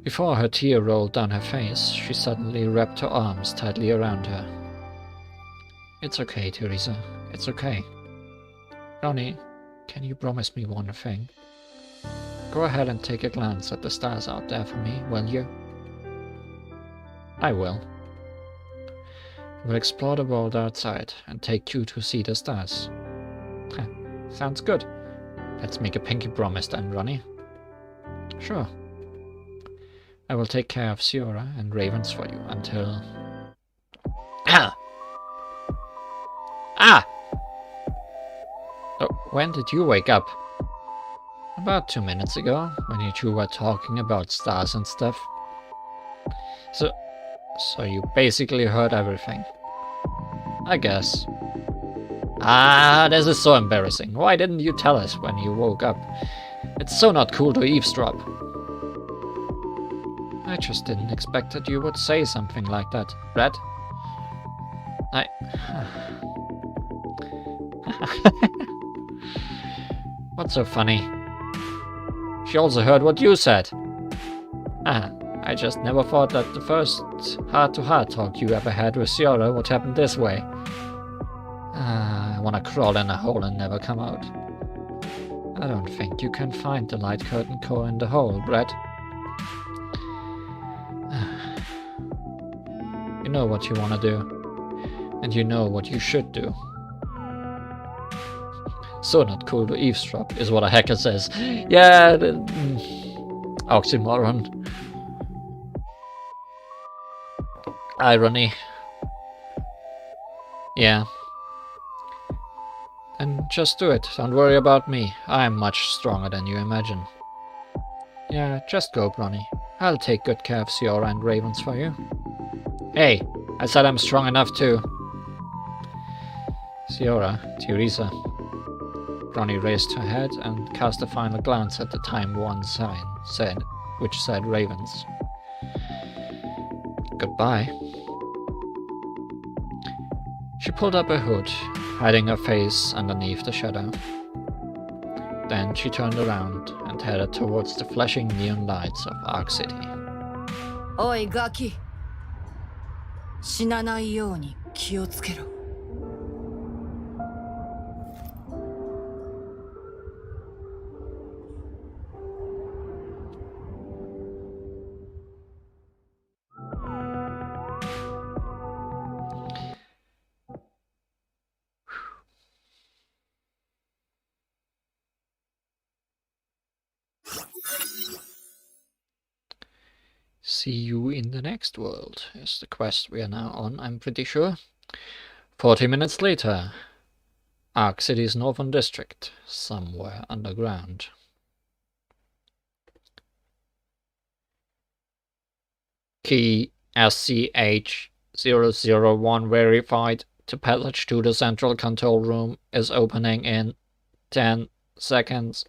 Before her tear rolled down her face, she suddenly wrapped her arms tightly around her. It's okay, Teresa. It's okay. Ronnie, can you promise me one thing? Go ahead and take a glance at the stars out there for me, will you? I will. I will explore the world outside and take you to see the stars. Sounds good. Let's make a pinky promise then, Ronnie. Sure. I will take care of Ciora and Ravens for you until... Ah! Oh, when did you wake up? About 2 minutes ago, when you two were talking about stars and stuff. So you basically heard everything. I guess. This is so embarrassing. Why didn't you tell us when you woke up? It's so not cool to eavesdrop. I just didn't expect that you would say something like that, Brett. I... What's so funny? She also heard what you said. I just never thought that the first heart-to-heart talk you ever had with Ciara would happen this way. I wanna crawl in a hole and never come out. I don't think you can find the light curtain core in the hole, Brett. You know what you wanna do, and you know what you should do. So not cool to eavesdrop, is what a hacker says. Yeah, oxymoron. Irony. Yeah. And just do it, don't worry about me. I'm much stronger than you imagine. Yeah, just go, Bronny. I'll take good care of Ciara and Ravens for you. Hey, I said I'm strong enough too. Ciara, Teresa. Bronny raised her head and cast a final glance at the Time 1 sign, which said Ravens. Goodbye. She pulled up her hood, hiding her face underneath the shadow. Then she turned around and headed towards the flashing neon lights of Ark City. Oi, Gaki. 死なないように気をつけろ。See you in the next world is the quest we are now on, I'm pretty sure. 40 minutes later. Ark City's northern district, somewhere underground. Key SCH-001 verified. The passage to the central control room is opening in 10 seconds.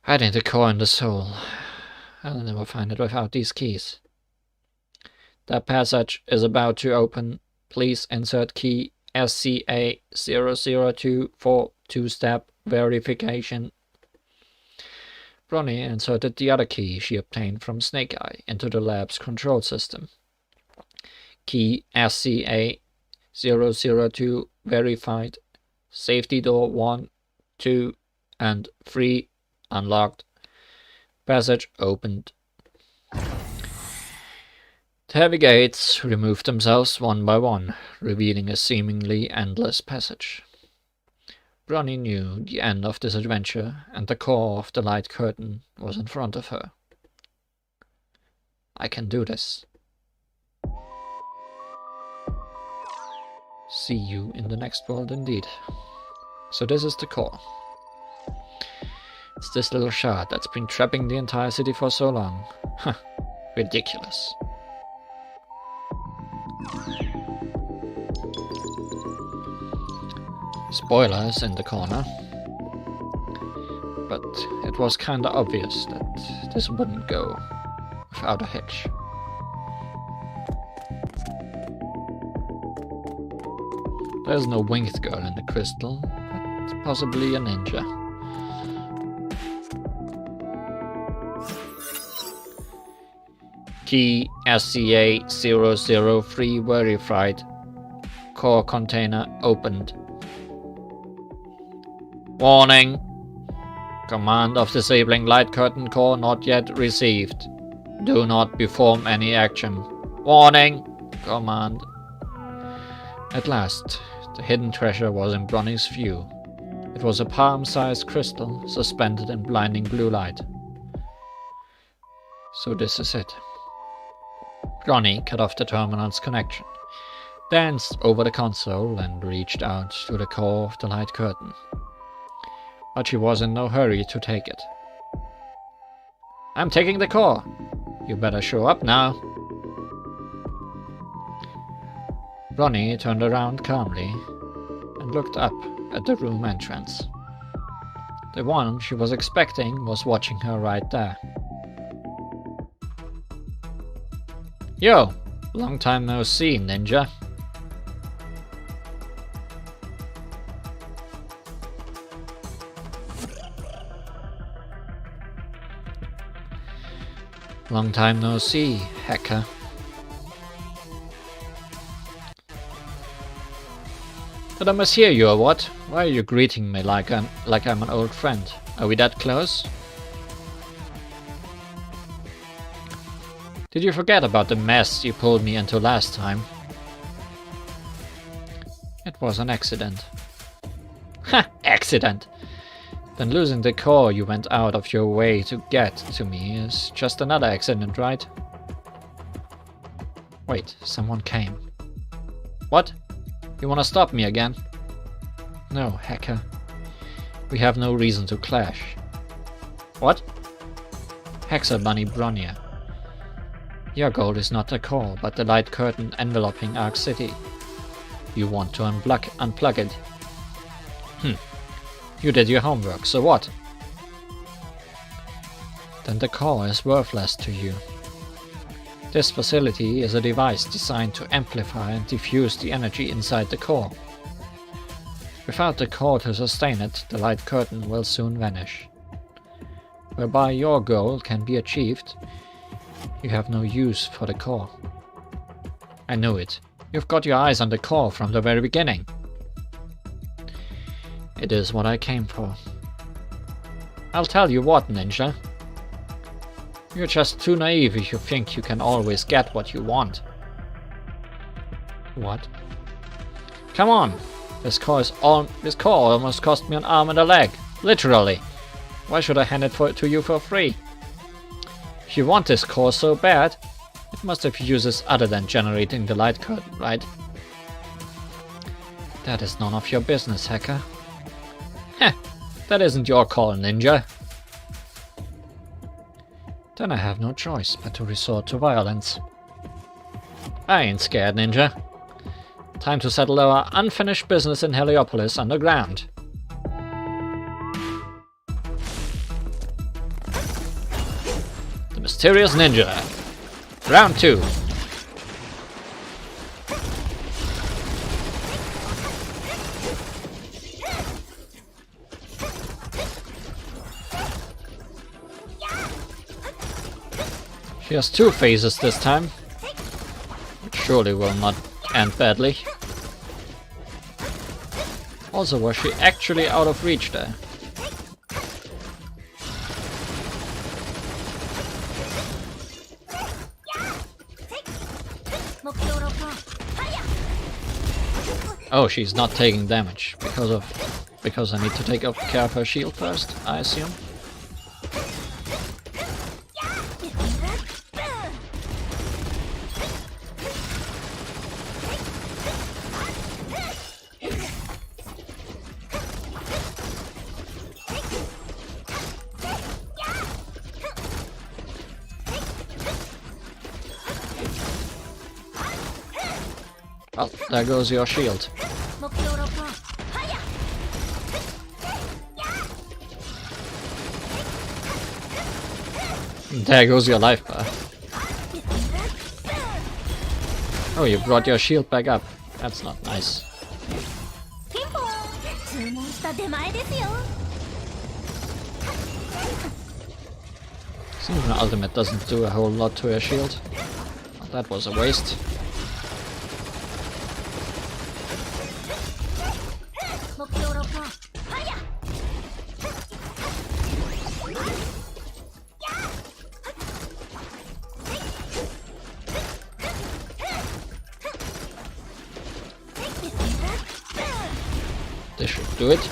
Hiding the core in the soul. I'll never find it without these keys. That passage is about to open. Please insert key SCA-002 for two-step verification. Bronny inserted the other key she obtained from Snake Eye into the lab's control system. Key SCA-002 verified. Safety door 1, 2, and 3 unlocked. Passage opened. The heavy gates removed themselves one by one, revealing a seemingly endless passage. Bronny knew the end of this adventure, and the core of the light curtain was in front of her. I can do this. See you in the next world indeed. So this is the core. It's this little shard that's been trapping the entire city for so long. Huh, ridiculous. Spoilers in the corner. But it was kinda obvious that this wouldn't go without a hitch. There's no winged girl in the crystal, but possibly a ninja. Key SCA-003 verified. Core container opened. Warning! Command of disabling light curtain core not yet received. Do not perform any action. Warning! Command. At last, the hidden treasure was in Bronny's view. It was a palm-sized crystal suspended in blinding blue light. So this is it. Bronny cut off the terminal's connection, danced over the console and reached out to the core of the light curtain. But she was in no hurry to take it. I'm taking the core. You better show up now. Bronny turned around calmly and looked up at the room entrance. The one she was expecting was watching her right there. Yo, long time no see, ninja. Long time no see, hacker. Did I mishear you or what? Why are you greeting me like I'm an old friend? Are we that close? Did you forget about the mess you pulled me into last time? It was an accident. Ha! Accident! Then losing the core you went out of your way to get to me is just another accident, right? Wait, someone came. What? You wanna stop me again? No, hacker. We have no reason to clash. What? Hexer Bunny Bronya. Your goal is not the core, but the light curtain enveloping Ark City. You want to unplug it. You did your homework, so what? Then the core is worthless to you. This facility is a device designed to amplify and diffuse the energy inside the core. Without the core to sustain it, the light curtain will soon vanish. Whereby your goal can be achieved, you have no use for the core. I knew it. You've got your eyes on the core from the very beginning. It is what I came for. I'll tell you what, Ninja. You're just too naive if you think you can always get what you want. What? Come on! This core almost cost me an arm and a leg. Literally. Why should I hand it to you for free? If you want this core so bad, it must have uses other than generating the light curtain, right? That is none of your business, hacker. Heh, that isn't your call, Ninja. Then I have no choice but to resort to violence. I ain't scared, Ninja. Time to settle our unfinished business in Heliopolis underground. The Mysterious Ninja. Round 2. She has 2 phases this time, which surely will not end badly. Also, was she actually out of reach there? Oh, she's not taking damage because I need to take care of her shield first, I assume. Well, there goes your shield. There goes your life bar. Oh, you brought your shield back up. That's not nice. Seems my ultimate doesn't do a whole lot to her shield. Well, that was a waste. This should do it.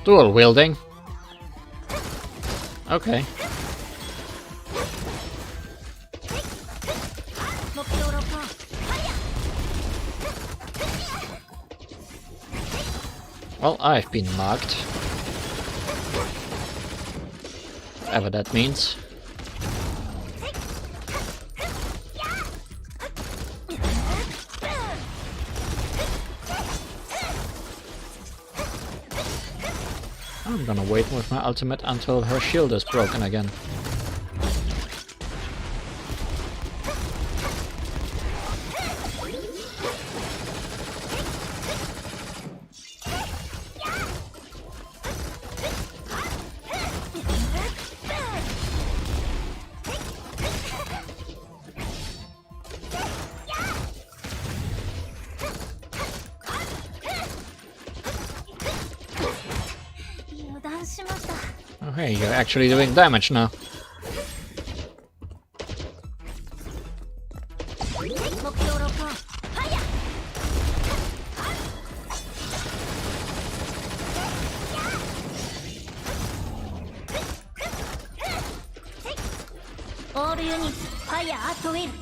Dual wielding. Okay. Well, I've been marked. Whatever that means. I'm gonna wait with my ultimate until her shield is broken again. しました。 Oh, hey, you're actually doing damage now. 目標ロックオン。ファイヤー。オールユニットファイヤーアットウィル。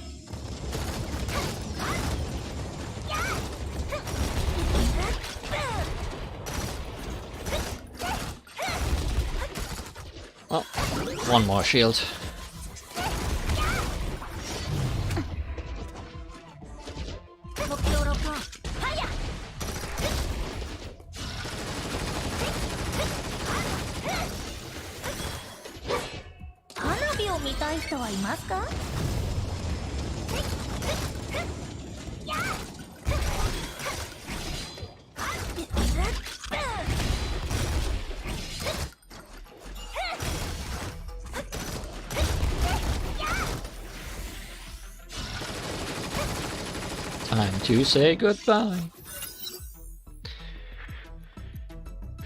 Oh, one more shield. 目標ロックオン。ファイヤー。花火を見たい人はいますか？ Time to say goodbye.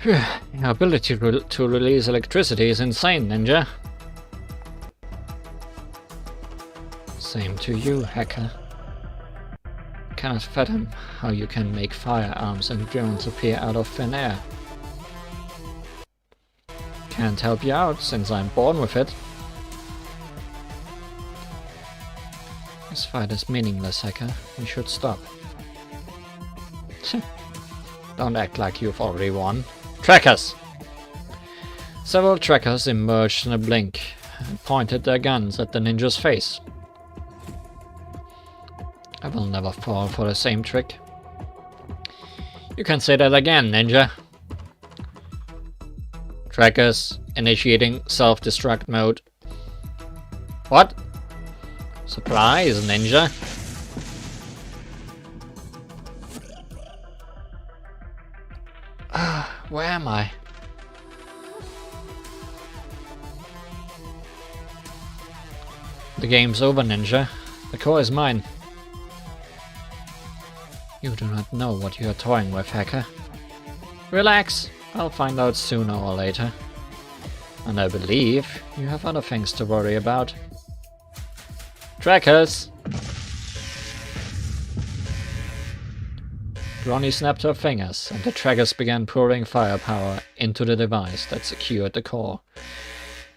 Your ability to release electricity is insane, Ninja. Same to you, hacker. Cannot fathom how you can make firearms and drones appear out of thin air. Can't help you out since I'm born with it. This fight is meaningless, hacker. We should stop. Don't act like you've already won. Trackers! Several trackers emerged in a blink and pointed their guns at the ninja's face. I will never fall for the same trick. You can say that again, ninja. Trackers initiating self-destruct mode. What? Surprise, ninja. Where am I? The game's over, ninja. The core is mine. You do not know what you are toying with, hacker. Relax, I'll find out sooner or later. And I believe you have other things to worry about. Trackers! Ronnie snapped her fingers, and the trackers began pouring firepower into the device that secured the core.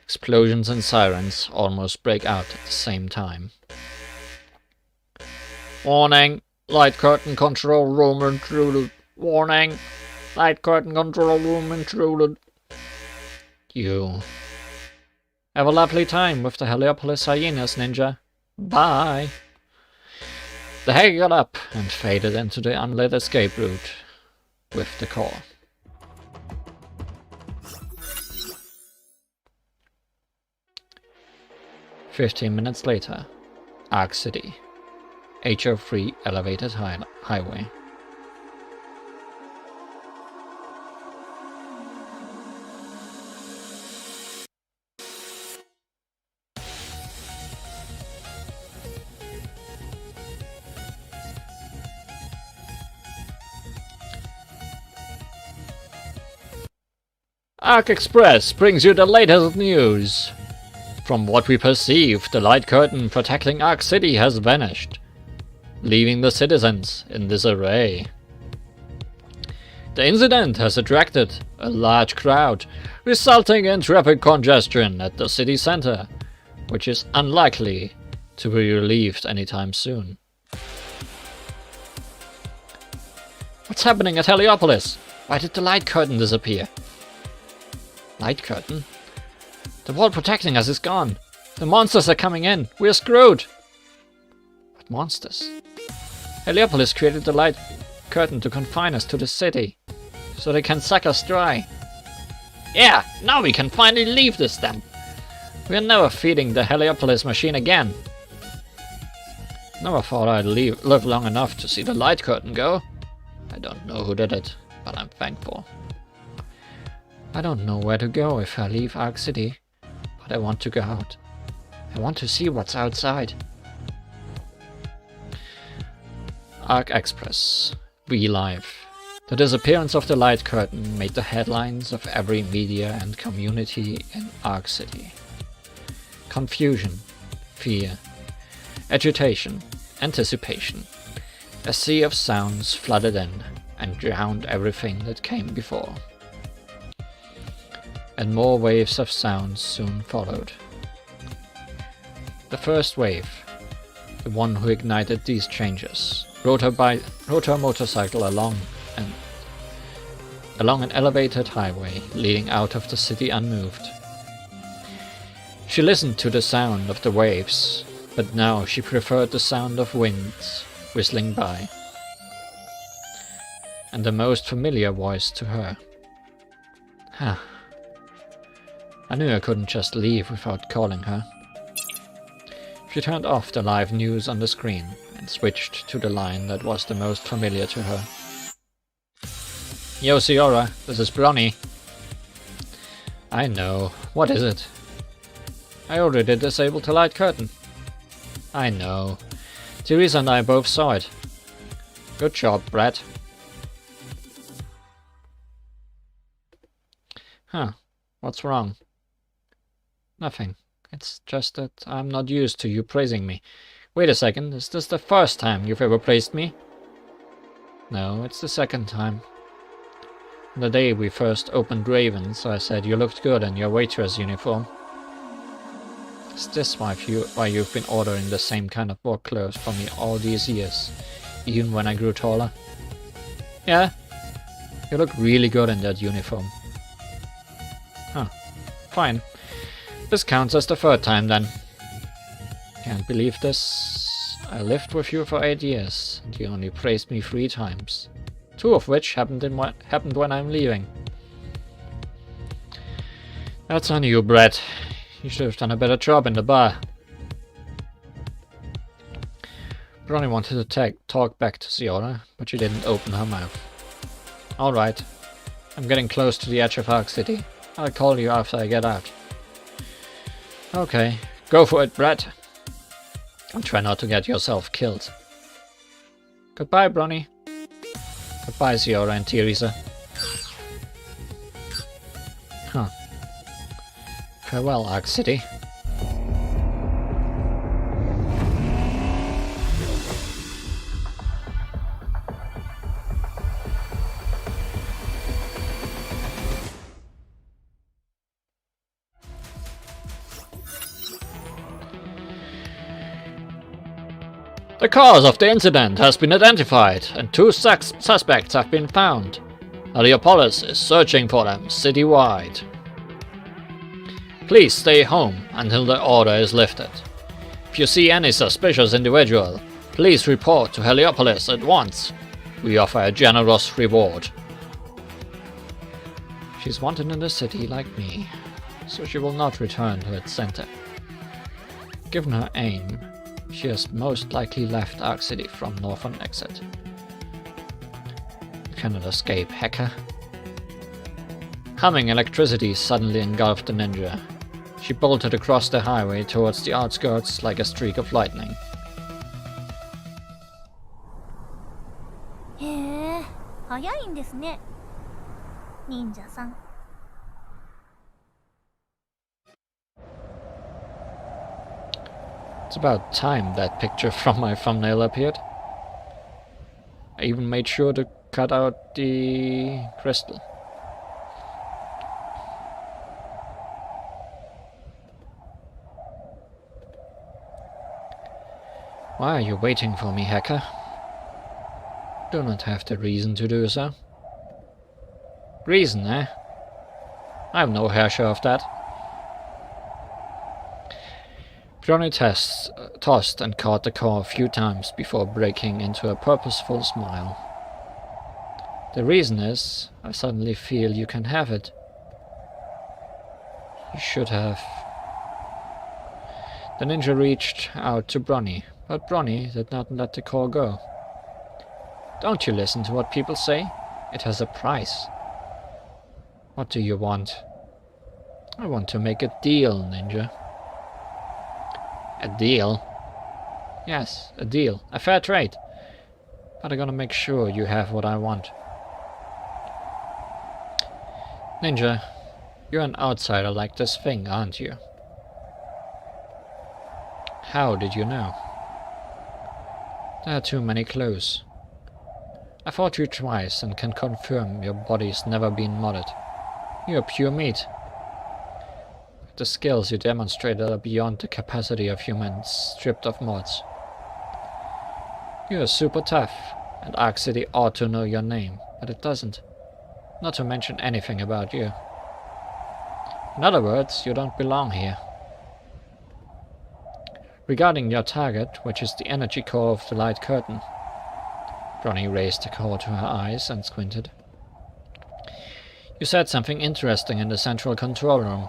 Explosions and sirens almost break out at the same time. Warning! Light curtain control room intruded. Warning! Light curtain control room intruded. You have a lovely time with the Heliopolis hyenas, ninja. Bye! The hacker got up and faded into the unlit escape route with the core. "15 minutes later, Arc City, HO3 elevated highway. Arc Express brings you the latest news. From what we perceive, the light curtain protecting Arc City has vanished, leaving the citizens in disarray. The incident has attracted a large crowd, resulting in traffic congestion at the city center, which is unlikely to be relieved anytime soon. What's happening at Heliopolis? Why did the light curtain disappear? Light curtain? The wall protecting us is gone. The monsters are coming in. We're screwed. What monsters? Heliopolis created the light curtain to confine us to the city, so they can suck us dry. Yeah, now we can finally leave this dump. We're never feeding the Heliopolis machine again. Never thought I'd live long enough to see the light curtain go. I don't know who did it, but I'm thankful. I don't know where to go if I leave Arc City, but I want to go out. I want to see what's outside. Arc Express. We Live. The disappearance of the light curtain made the headlines of every media and community in Ark City. Confusion, fear, agitation, anticipation. A sea of sounds flooded in and drowned everything that came before. And more waves of sounds soon followed. The first wave, the one who ignited these changes, rode her motorcycle along an elevated highway leading out of the city unmoved. She listened to the sound of the waves, but now she preferred the sound of winds whistling by, and the most familiar voice to her. I knew I couldn't just leave without calling her. She turned off the live news on the screen and switched to the line that was the most familiar to her. Yo, Ciora, this is Bronny. I know. What is it? I already disabled the light curtain. I know. Teresa and I both saw it. Good job, Brad. Huh. What's wrong? Nothing. It's just that I'm not used to you praising me. Wait a second, is this the first time you've ever praised me? No, it's the second time. The day we first opened Raven's, I said you looked good in your waitress uniform. Is this why you've been ordering the same kind of work clothes for me all these years, even when I grew taller? Yeah, you look really good in that uniform. Huh, fine. This counts as the third time then. Can't believe this. I lived with you for 8 years, and you only praised me 3 times. 2 of which happened when I'm leaving. That's on you, Brett. You should have done a better job in the bar. Bronny wanted to talk back to Ciora, but she didn't open her mouth. Alright. I'm getting close to the edge of Ark City. I'll call you after I get out. Okay, go for it, Brett. And try not to get yourself killed. Goodbye, Bronny. Goodbye, Ciora and Teresa. Huh. Farewell, Ark City. The cause of the incident has been identified, and 2 suspects have been found. Heliopolis is searching for them citywide. Please stay home until the order is lifted. If you see any suspicious individual, please report to Heliopolis at once. We offer a generous reward. She's wanted in the city like me, so she will not return to its center. Given her aim, she has most likely left Ark City from northern exit. You cannot escape, hacker. Humming electricity suddenly engulfed the ninja. She bolted across the highway towards the outskirts like a streak of lightning. へえ、早いんですね、忍者さん。It's about time that picture from my thumbnail appeared. I even made sure to cut out the crystal. Why are you waiting for me, hacker? Do not have the reason to do so. Reason, eh? I have no hair share of that. Bronny tossed and caught the car a few times before breaking into a purposeful smile. The reason is, I suddenly feel you can have it. You should have. The ninja reached out to Bronny, but Bronny did not let the car go. Don't you listen to what people say? It has a price. What do you want? I want to make a deal, ninja. A deal? Yes, a deal. A fair trade. But I'm gonna make sure you have what I want. Ninja, you're an outsider like this thing, aren't you? How did you know? There are too many clues. I fought you twice and can confirm your body's never been modded. You're pure meat. The skills you demonstrated are beyond the capacity of humans stripped of mods. You're super tough, and Ark City ought to know your name, but it doesn't. Not to mention anything about you. In other words, you don't belong here. Regarding your target, which is the energy core of the light curtain. Bronny raised the core to her eyes and squinted. You said something interesting in the central control room.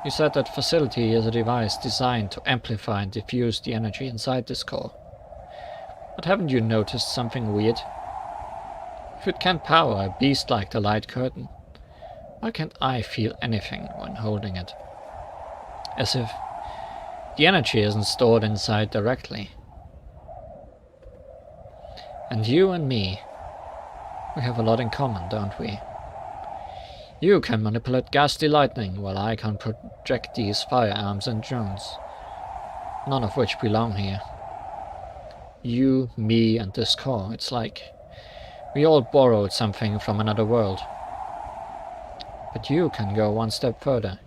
You said that facility is a device designed to amplify and diffuse the energy inside this core. But haven't you noticed something weird? If it can power a beast like the light curtain, why can't I feel anything when holding it? As if the energy isn't stored inside directly. And you and me, we have a lot in common, don't we? You can manipulate ghastly lightning, while I can project these firearms and drones, none of which belong here. You, me, and this core, it's like we all borrowed something from another world. But you can go one step further.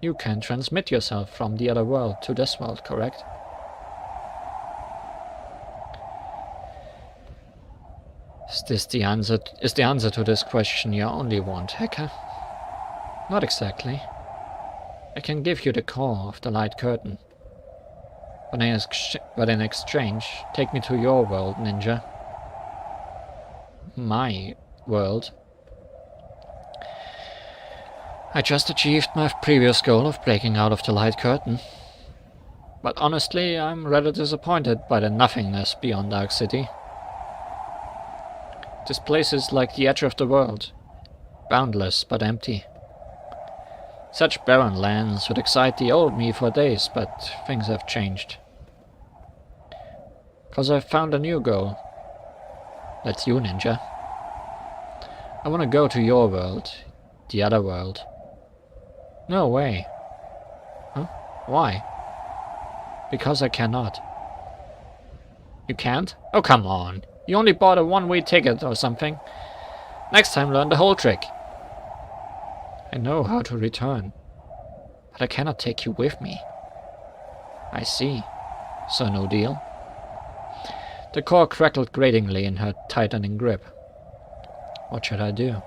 You can transmit yourself from the other world to this world, correct? Is the answer to this question your only want, hacker? Not exactly. I can give you the core of the light curtain. But in exchange, take me to your world, ninja. My world. I just achieved my previous goal of breaking out of the light curtain. But honestly, I'm rather disappointed by the nothingness beyond Ark City. This place is like the edge of the world, boundless but empty. Such barren lands would excite the old me for days, but things have changed. 'Cause I've found a new goal. That's you, ninja. I want to go to your world, the other world. No way. Huh? Why? Because I cannot. You can't? Oh, come on. You only bought a one-way ticket or something. Next time learn the whole trick. I know how to return, but I cannot take you with me. I see. So no deal? The core crackled gratingly in her tightening grip. What should I do?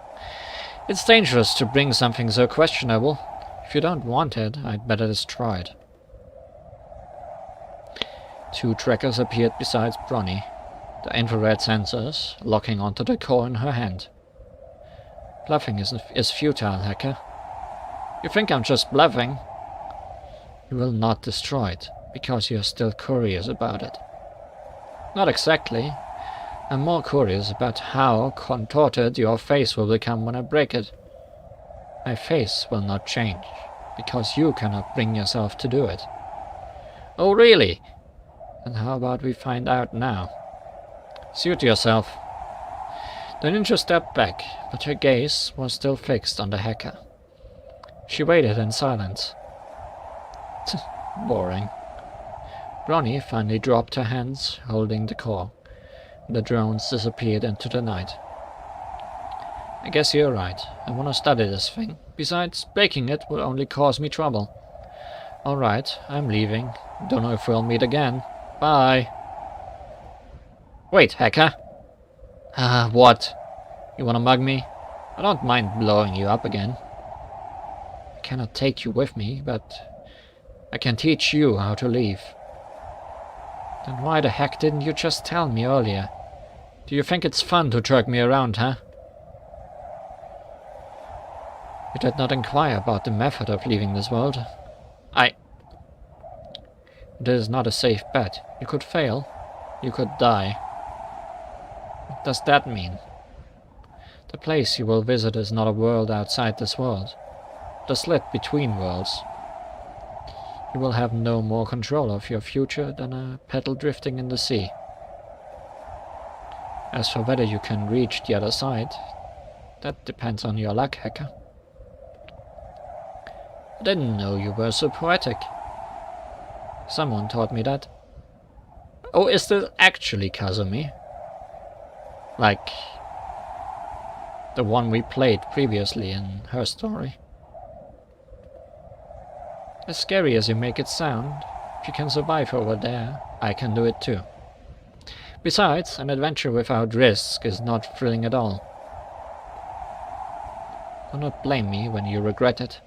It's dangerous to bring something so questionable. If you don't want it, I'd better destroy it. Two trackers appeared beside Bronny, the infrared sensors locking onto the core in her hand. Bluffing is futile, hacker. You think I'm just bluffing? You will not destroy it, because you're still curious about it. Not exactly. I'm more curious about how contorted your face will become when I break it. My face will not change, because you cannot bring yourself to do it. Oh, really? And how about we find out now? Suit yourself. The ninja stepped back, but her gaze was still fixed on the hacker. She waited in silence. Boring. Bronny finally dropped her hands, holding the core. The drones disappeared into the night. I guess you're right. I want to study this thing. Besides, breaking it will only cause me trouble. Alright, I'm leaving. Don't know if we'll meet again. Bye. Wait, hacker. What? You wanna mug me? I don't mind blowing you up again. I cannot take you with me, but I can teach you how to leave. Then why the heck didn't you just tell me earlier? Do you think it's fun to jerk me around, huh? You did not inquire about the method of leaving this world. It is not a safe bet. You could fail. You could die. What does that mean? The place you will visit is not a world outside this world. The slit between worlds. You will have no more control of your future than a petal drifting in the sea. As for whether you can reach the other side, That depends on your luck, hacker. I didn't know you were so poetic. Someone taught me that. Oh, is this actually Kazumi? Like the one we played previously in her story? As scary as you make it sound, if you can survive over there, I can do it too. Besides, an adventure without risk is not thrilling at all. Do not blame me when you regret it.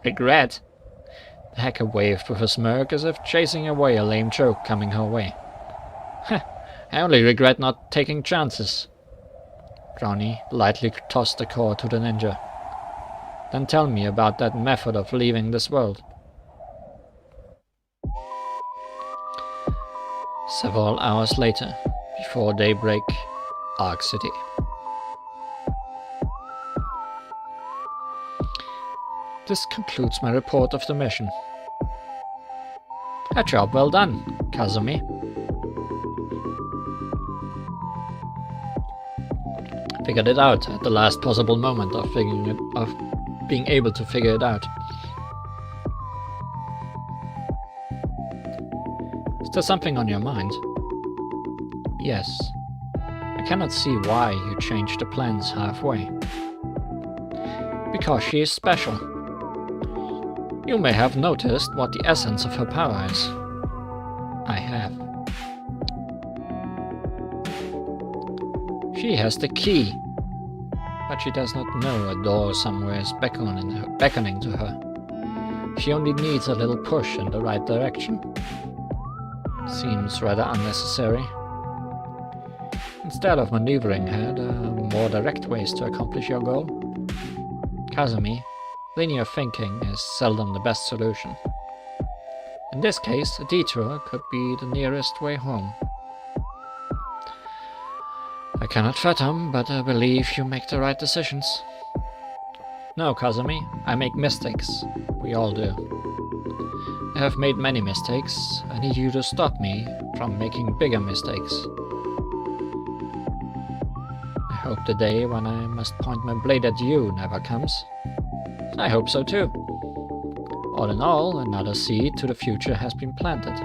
Regret? The hacker waved with a smirk as if chasing away a lame joke coming her way. Heh, I only regret not taking chances. Johnny lightly tossed the core to the ninja. Then tell me about that method of leaving this world. Several hours later, before daybreak, Ark City. This concludes my report of the mission. A job well done, Kazumi. Figured it out at the last possible moment of being able to figure it out. Is there something on your mind? Yes. I cannot see why you changed the plans halfway. Because she is special. You may have noticed what the essence of her power is. I have. She has the key, but she does not know a door somewhere is beckoning to her. She only needs a little push in the right direction. Seems rather unnecessary. Instead of maneuvering her, there are more direct ways to accomplish your goal. Kazumi, linear thinking is seldom the best solution. In this case, a detour could be the nearest way home. I cannot fathom, but I believe you make the right decisions. No, Kazumi, I make mistakes. We all do. I have made many mistakes. I need you to stop me from making bigger mistakes. I hope the day when I must point my blade at you never comes. I hope so too. All in all, another seed to the future has been planted.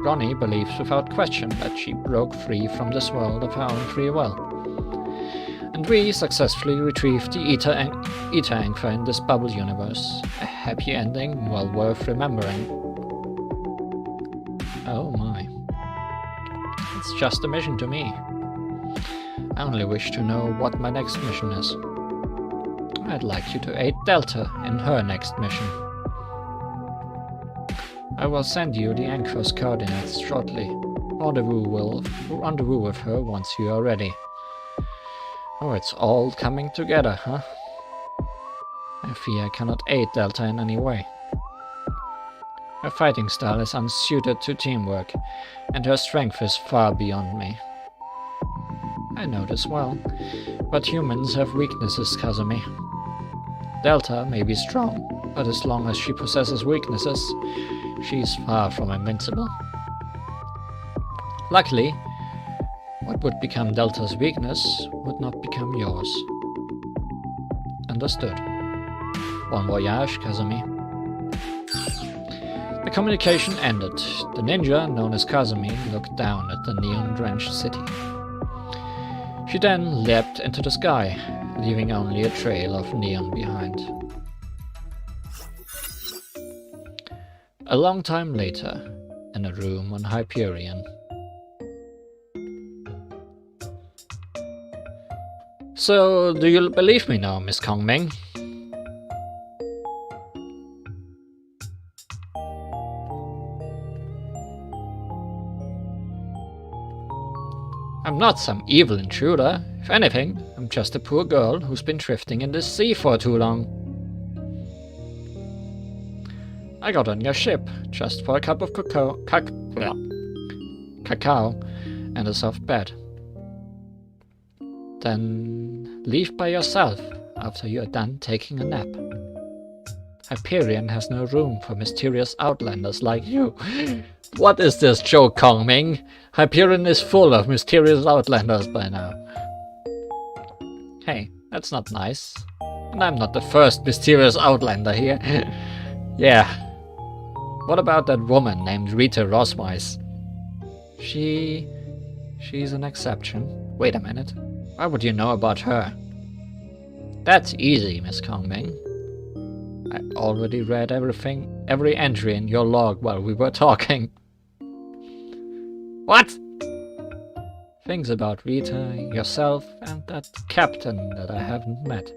Ronnie believes without question that she broke free from this world of her own free will. And we successfully retrieved the Ether Anchor in this bubble universe. A happy ending, well worth remembering. Oh my. It's just a mission to me. I only wish to know what my next mission is. I'd like you to aid Delta in her next mission. I will send you the Anchor's coordinates shortly. Rendezvous with her once you are ready. Oh, it's all coming together, huh? I fear I cannot aid Delta in any way. Her fighting style is unsuited to teamwork, and her strength is far beyond me. I know this well, but humans have weaknesses, Kazumi. Delta may be strong, but as long as she possesses weaknesses, she is far from invincible. Luckily, what would become Delta's weakness would not become yours. Understood. Bon voyage, Kazumi. The communication ended. The ninja, known as Kazumi, looked down at the neon-drenched city. She then leapt into the sky, leaving only a trail of neon behind. A long time later, in a room on Hyperion. So, do you believe me now, Miss Kongming? I'm not some evil intruder. If anything, I'm just a poor girl who's been drifting in the sea for too long. I got on your ship just for a cup of cacao and a soft bed. Then leave by yourself after you are done taking a nap. Hyperion has no room for mysterious outlanders like you. What is this joke, Kongming? Hyperion is full of mysterious outlanders by now. Hey, that's not nice. And I'm not the first mysterious outlander here. Yeah. What about that woman named Rita Roswise? She's an exception. Wait a minute. Why would you know about her? That's easy, Miss Kongming. I already read everything, every entry in your log while we were talking. What? Things about Rita, yourself, and that captain that I haven't met.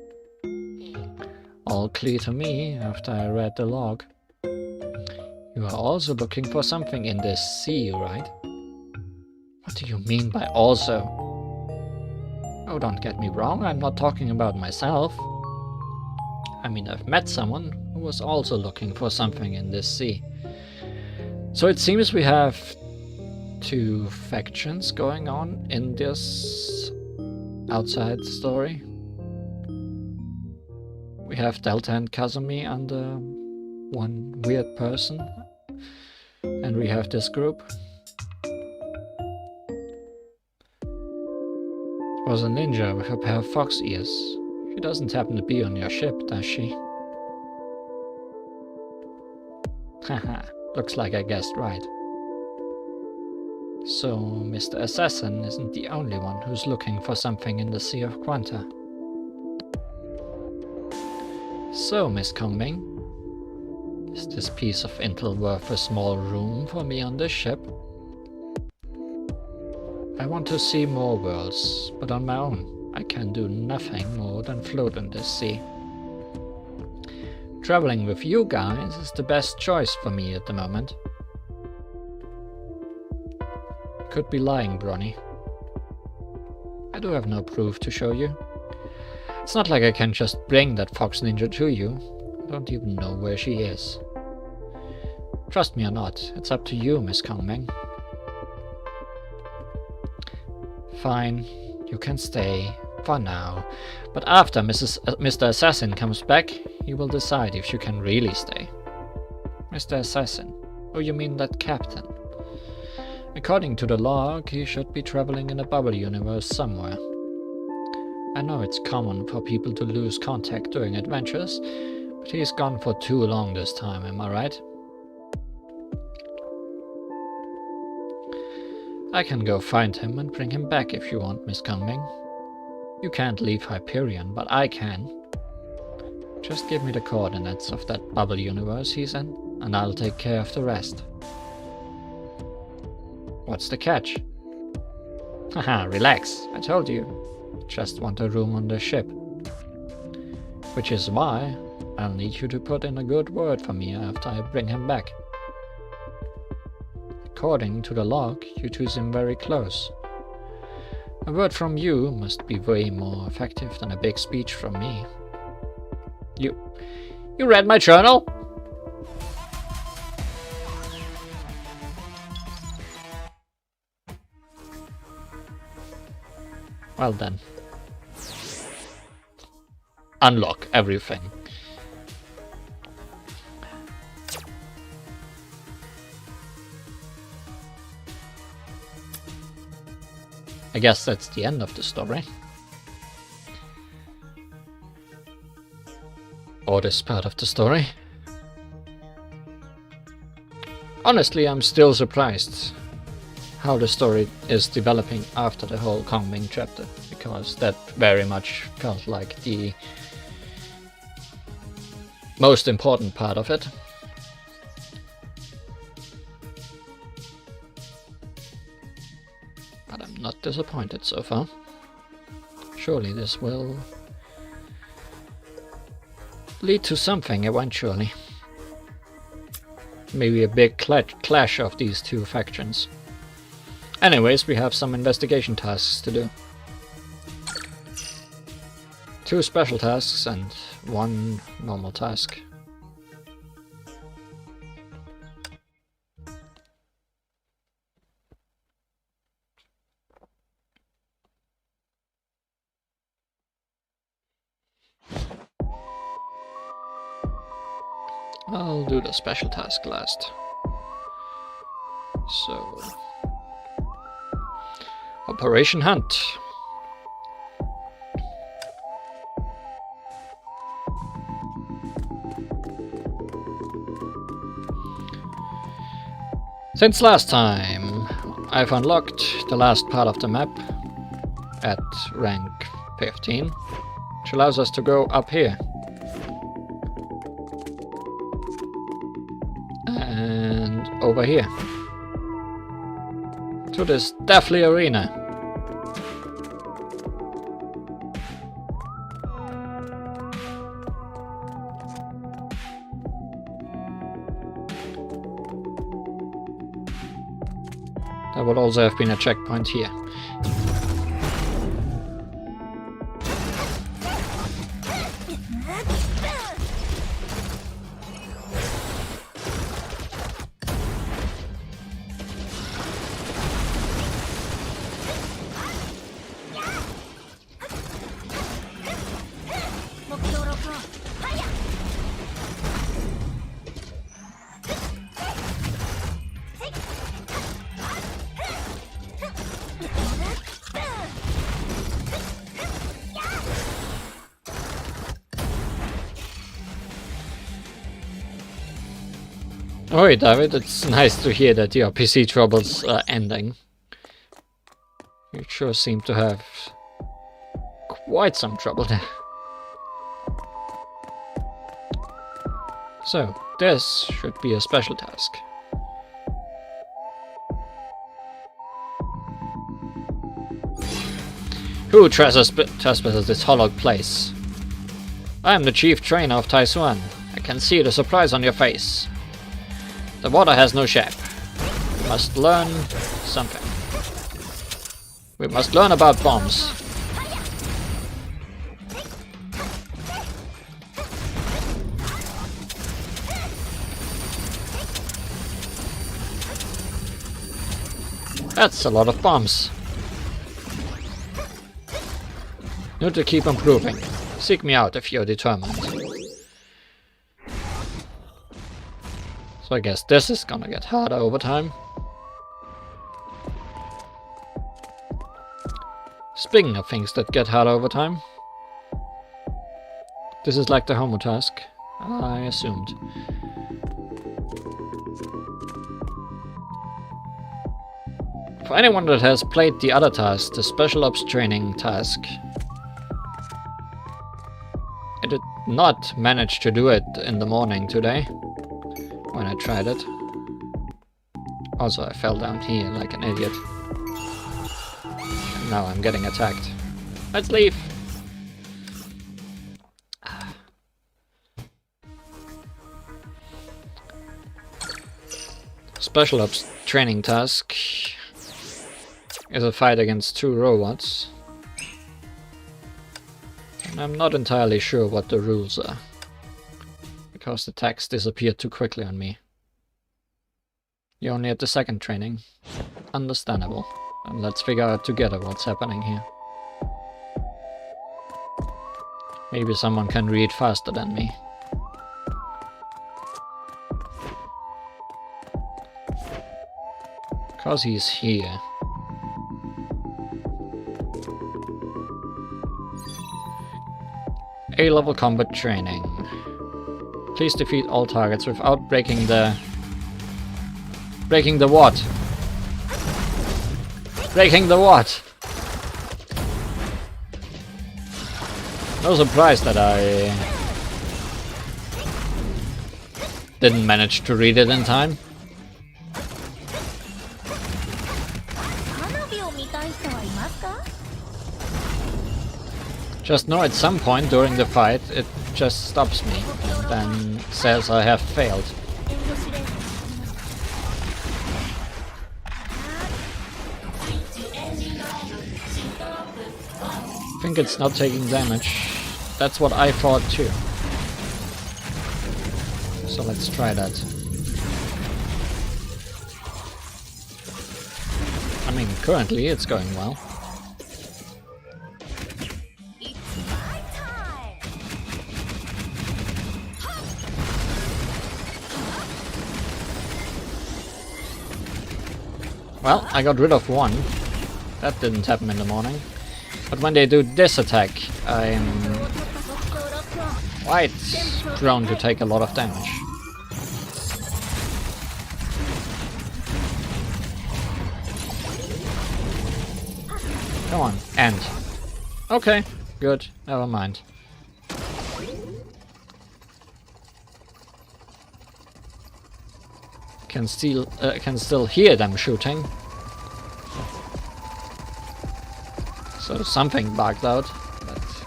All clear to me after I read the log. You are also looking for something in this sea, right? What do you mean by also? Oh, don't get me wrong, I'm not talking about myself. I mean, I've met someone who was also looking for something in this sea. So it seems we have two factions going on in this outside story. We have Delta and Kazumi under one weird person. And we have this group. It was a ninja with a pair of fox ears. She doesn't happen to be on your ship, does she? Haha, looks like I guessed right. So, Mr. Assassin isn't the only one who's looking for something in the Sea of Quanta. So, Miss Kongming, is this piece of intel worth a small room for me on this ship? I want to see more worlds, but on my own. I can do nothing more than float in this sea. Traveling with you guys is the best choice for me at the moment. Could be lying, Bronny. I do have no proof to show you. It's not like I can just bring that fox ninja to you. I don't even know where she is. Trust me or not, it's up to you, Miss Kongming. Fine, you can stay. For now. But after Mr. Assassin comes back, you will decide if you can really stay. Mr. Assassin? Oh, you mean that captain? According to the log, he should be traveling in a bubble universe somewhere. I know it's common for people to lose contact during adventures, but he's gone for too long this time, am I right? I can go find him and bring him back if you want, Miss Kongming. You can't leave Hyperion, but I can. Just give me the coordinates of that bubble universe he's in, and I'll take care of the rest. What's the catch? Haha, relax, I told you. Just want a room on the ship. Which is why I'll need you to put in a good word for me after I bring him back. According to the log, you two seem very close. A word from you must be way more effective than a big speech from me. You read my journal? Well then. Unlock everything. I guess that's the end of the story. Or this part of the story. Honestly, I'm still surprised how the story is developing after the whole Kongming chapter, because that very much felt like the most important part of it. But I'm not disappointed so far. Surely this will lead to something eventually. Maybe a big clash of these two factions. Anyways, we have some investigation tasks to do. 2 special tasks and 1 normal task. I'll do the special task last. So, Operation Hunt. Since last time, I've unlocked the last part of the map at rank 15, which allows us to go up here. And over here. To this deathly arena. There would also have been a checkpoint here. Oi, David, it's nice to hear that your PC troubles are ending. You sure seem to have quite some trouble there. So, this should be a special task. Who trespasses this hallowed place? I am the chief trainer of Taisuan. I can see the surprise on your face. The water has no shape. We must learn something. We must learn about bombs. That's a lot of bombs. Need to keep improving. Seek me out if you're determined. So I guess this is gonna get harder over time. Speaking of things that get harder over time, this is like the homo task, I assumed. For anyone that has played the other task, the special ops training task, I did not manage to do it in the morning today. When I tried it. Also, I fell down here like an idiot. And now I'm getting attacked. Let's leave! Special ops training task is a fight against 2 robots. And I'm not entirely sure what the rules are. Because the text disappeared too quickly on me. You're only at the second training. Understandable. And let's figure out together what's happening here. Maybe someone can read faster than me. Because he's here. A-level combat training. Please defeat all targets without breaking the... Breaking the what? Breaking the what? No surprise that I... didn't manage to read it in time. Just know at some point during the fight it just stops me, then says I have failed. I think it's not taking damage. That's what I thought too. So let's try that. I mean, currently it's going well. Well, I got rid of one. That didn't happen in the morning. But when they do this attack, I'm quite prone to take a lot of damage. Come on, end. Okay, good. Never mind. Can still hear them shooting. So something bugged out. But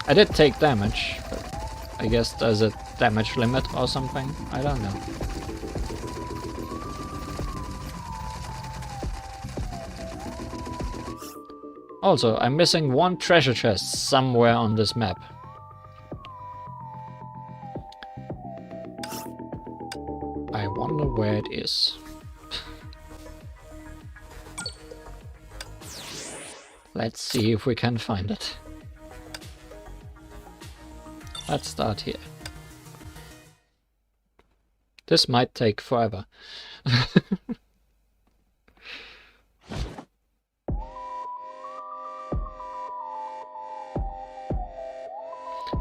I did take damage, but I guess there's a damage limit or something. I don't know. Also, I'm missing one treasure chest somewhere on this map. I wonder where it is. Let's see if we can find it. Let's start here. This might take forever.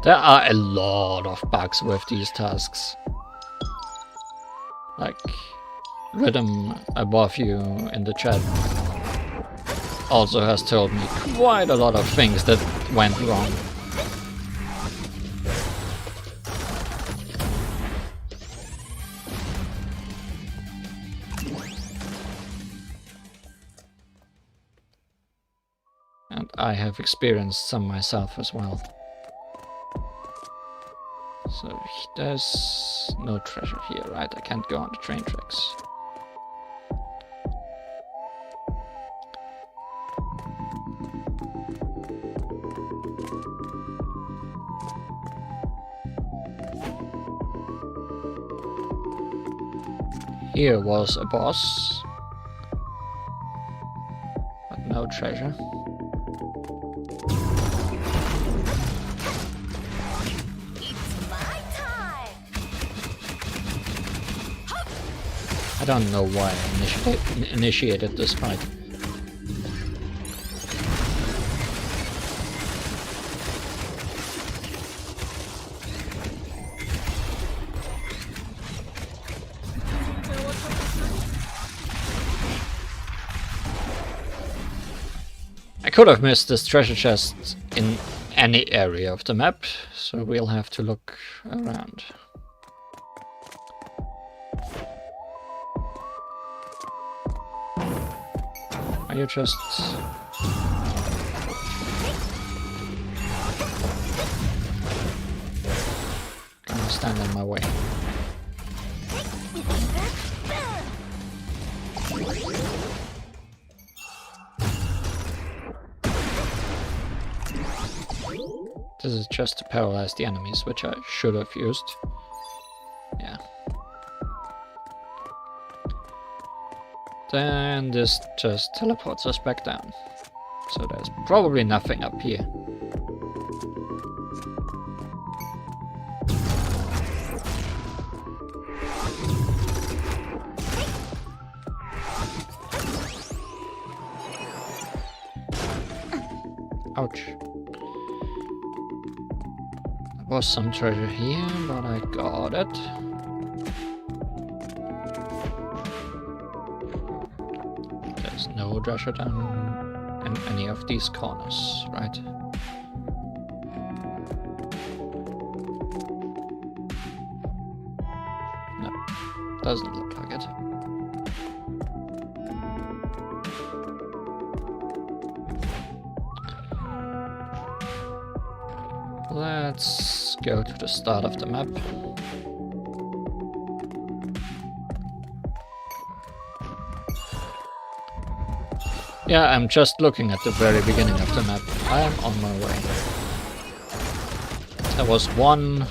There are a lot of bugs with these tasks. Like, Rhythm above you in the chat also has told me quite a lot of things that went wrong. And I have experienced some myself as well. So there's no treasure here, right? I can't go on the train tracks. Here was a boss, but no treasure. I don't know why I initiated this fight. I could have missed this treasure chest in any area of the map, so we'll have to look around. Are you just... gonna stand in my way? This is just to paralyze the enemies, which I should have used. Yeah. Then this just teleports us back down. So there's probably nothing up here. Ouch. There was some treasure here, but I got it. There's no treasure down in any of these corners, right? No, doesn't look like it. Let's go to the start of the map. Yeah, I'm just looking at the very beginning of the map. I am on my way. There was one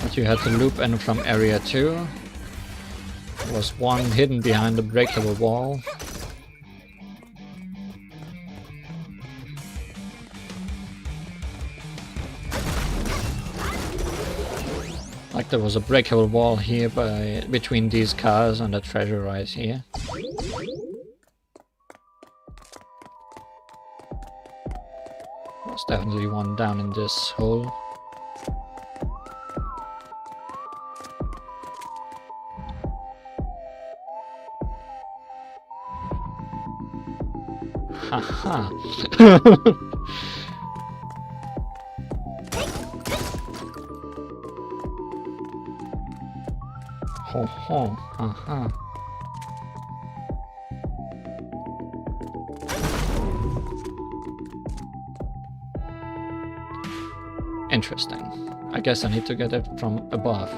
that you had to loop in from area 2. There was one hidden behind the breakable wall. Like there was a breakable wall here between these cars and the treasure right here. There's definitely one down in this hole. Haha. Ho ho. Haha. Interesting. I guess I need to get it from above.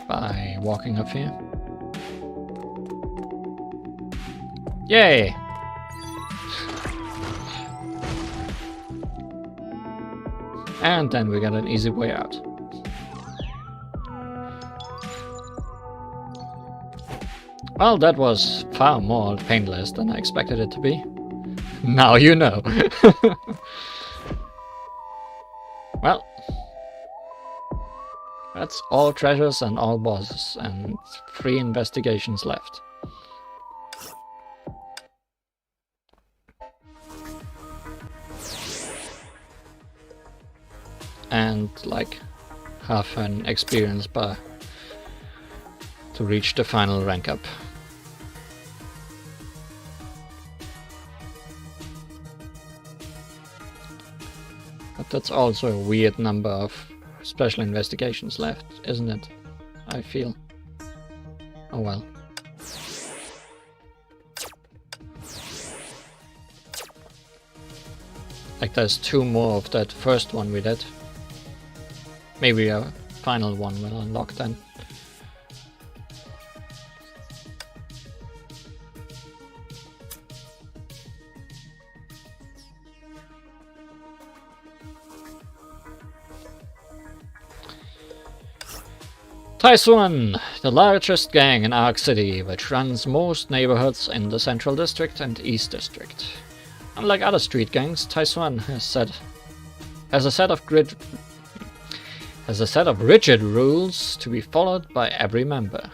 By walking up here. Yay! And then we got an easy way out. Well, that was far more painless than I expected it to be. Now you know. Well, that's all treasures and all bosses, and 3 investigations left. And like half an experience bar to reach the final rank up. But that's also a weird number of special investigations left, isn't it? I feel. Oh well. Like there's 2 more of that first one we did. Maybe a final one will unlock then. Taiswan, the largest gang in Ark City, which runs most neighborhoods in the Central District and East District. Unlike other street gangs, Taiswan has a set of rigid rules to be followed by every member.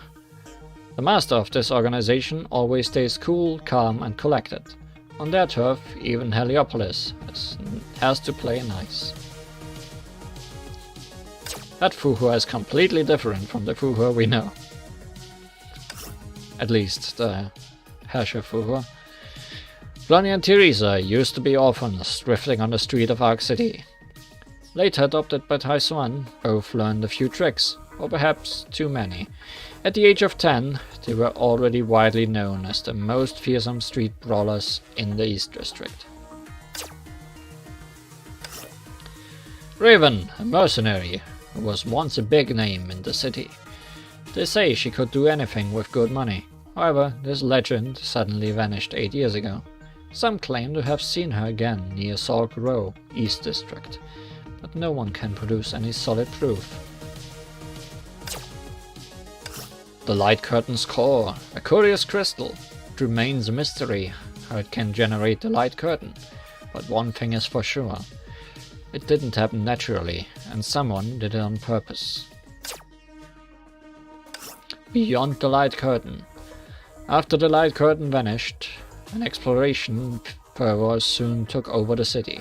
The master of this organization always stays cool, calm, and collected. On their turf, even Heliopolis has to play nice. That Fuhua is completely different from the Fuhua we know. At least the Herrscher Fuhua. Blondie and Teresa used to be orphans drifting on the street of Ark City. Later adopted by Taiswan, both learned a few tricks, or perhaps too many. At the age of 10, they were already widely known as the most fearsome street brawlers in the East District. Raven, a mercenary, who was once a big name in the city. They say she could do anything with good money. However, this legend suddenly vanished 8 years ago. Some claim to have seen her again near Salk Row, East District, but no one can produce any solid proof. The Light Curtain's core, a curious crystal. It remains a mystery how it can generate the Light Curtain, but one thing is for sure. It didn't happen naturally, and someone did it on purpose. Beyond the Light Curtain. After the Light Curtain vanished, an exploration fervor soon took over the city.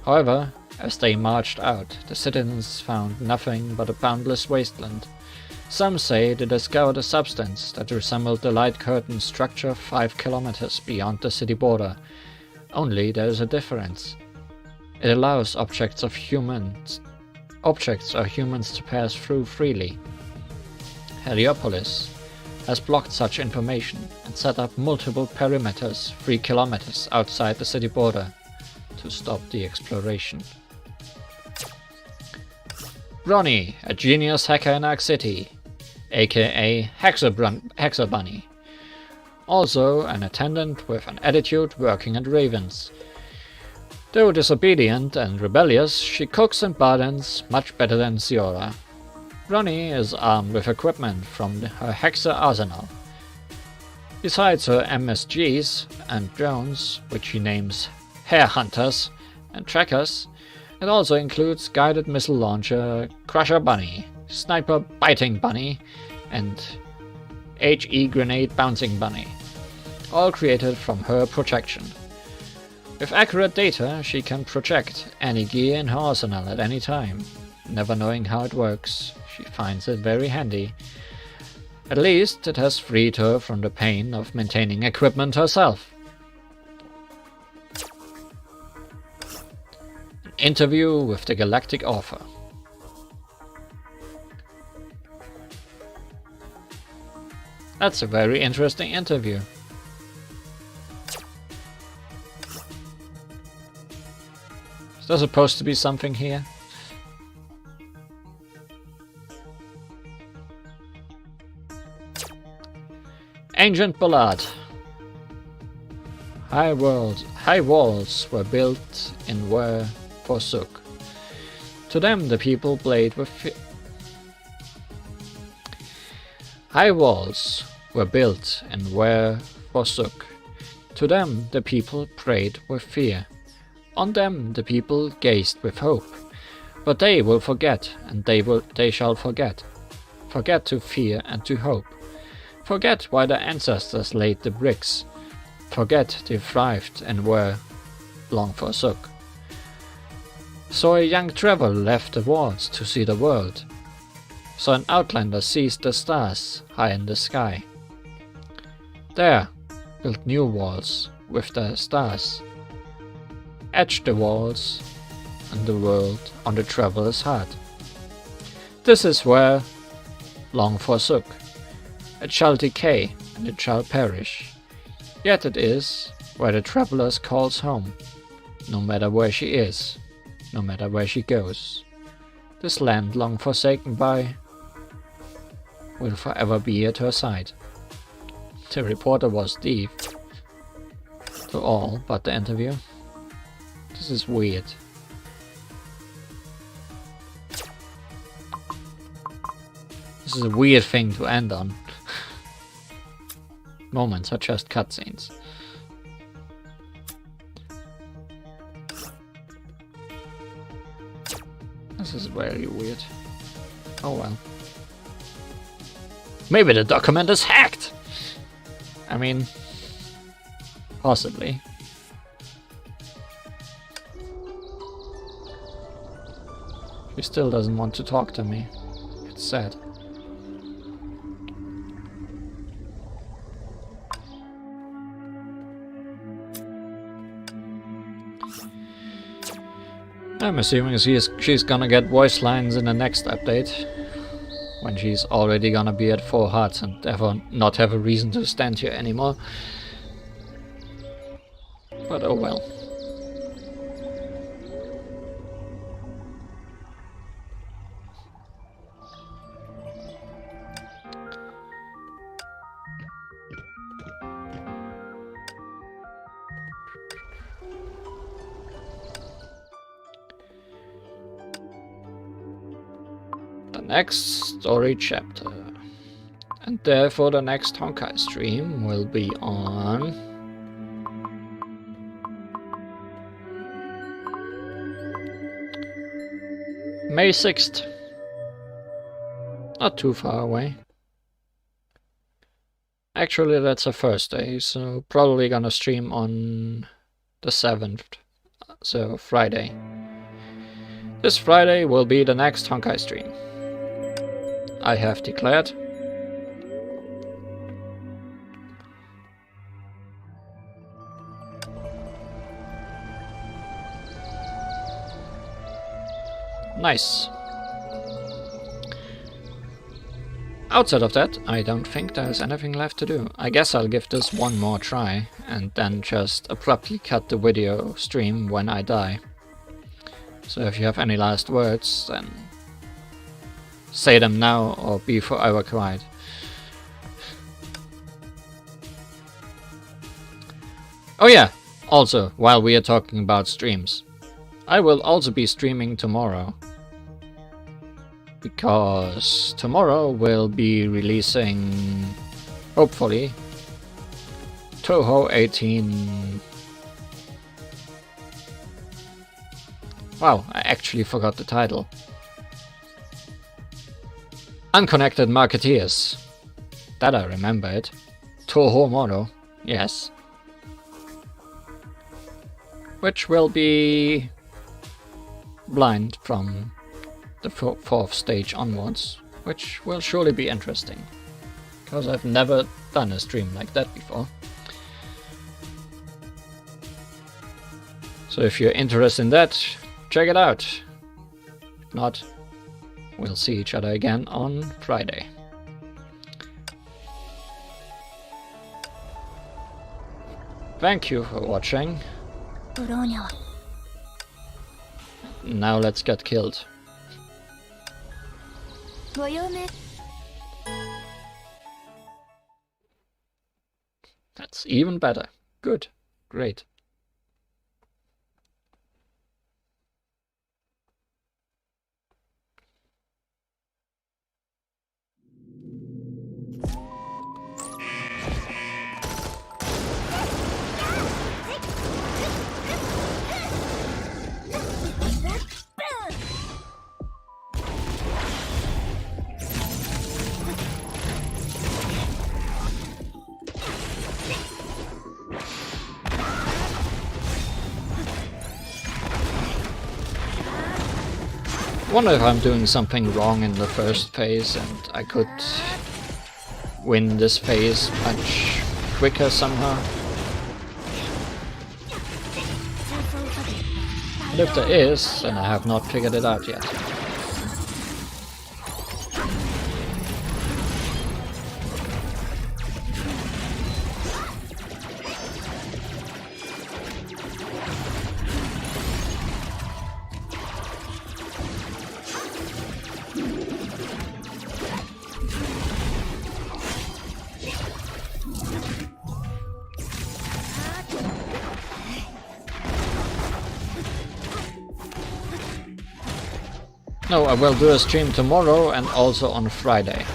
However, as they marched out, the citizens found nothing but a boundless wasteland. Some say they discovered a substance that resembled the Light Curtain structure 5 kilometers beyond the city border. Only there is a difference. It allows objects or humans to pass through freely. Heliopolis has blocked such information and set up multiple perimeters 3 kilometers outside the city border to stop the exploration. Ronnie, a genius hacker in Ark City, aka Hexer Bunny. Also an attendant with an attitude working at Ravens. Though disobedient and rebellious, she cooks and bartends much better than Ziora. Ronnie is armed with equipment from her Hexer arsenal. Besides her MSGs and drones, which she names Hare Hunters and Trackers, it also includes guided missile launcher Crusher Bunny, Sniper Biting Bunny, and HE Grenade Bouncing Bunny, all created from her projection. With accurate data, she can project any gear in her arsenal at any time. Never knowing how it works, She finds it very handy. At least it has freed her from the pain of maintaining equipment herself. An interview with the galactic author. That's a very interesting interview. Is there supposed to be something here? Ancient ballad. High walls were built and were forsook. To them the people played with High walls were built and were forsook. To them the people prayed with fear. On them the people gazed with hope. But they will forget, and they shall forget. Forget to fear and to hope. Forget why their ancestors laid the bricks. Forget they thrived and were long forsook. So a young traveler left the walls to see the world. So an outlander sees the stars high in the sky. There, built new walls with the stars. Etch the walls and the world on the traveler's heart. This is where long forsook. It shall decay and it shall perish. Yet it is where the traveler calls home, no matter where she is, no matter where she goes. This land long forsaken by will forever be at her side. The reporter was deaf to all but the interview. This is weird. This is a weird thing to end on. Moments are just cutscenes. This is very weird. Oh well. Maybe the document is hacked! I mean, possibly. She still doesn't want to talk to me. It's sad. I'm assuming she's gonna get voice lines in the next update, when she's already gonna be at 4 hearts and ever not have a reason to stand here anymore. But oh well. Next story chapter, and therefore the next Honkai stream will be on May 6th. Not too far away. Actually, that's a Thursday, so probably gonna stream on the 7th, so Friday. This Friday will be the next Honkai stream. I have declared. Nice. Outside of that, I don't think there's anything left to do. I guess I'll give this one more try and then just abruptly cut the video stream when I die. So if you have any last words, then say them now or be forever quiet. Oh yeah, also, while we are talking about streams, I will also be streaming tomorrow. Because tomorrow we'll be releasing, hopefully, Toho 18... Wow, I actually forgot the title. Unconnected Marketeers. That I remember it. Toho Mono, yes. Which will be blind from the fourth stage onwards, which will surely be interesting, because I've never done a stream like that before. So if you're interested in that, check it out. If not, we'll see each other again on Friday. Thank you for watching. Now let's get killed. That's even better. Good. Great. I wonder if I'm doing something wrong in the first phase and I could win this phase much quicker somehow. But if there is, then I have not figured it out yet. No, I will do a stream tomorrow and also on Friday.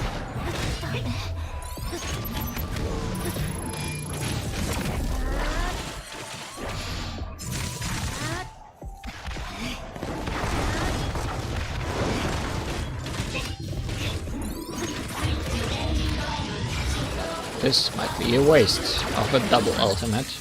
This might be a waste of a double ultimate.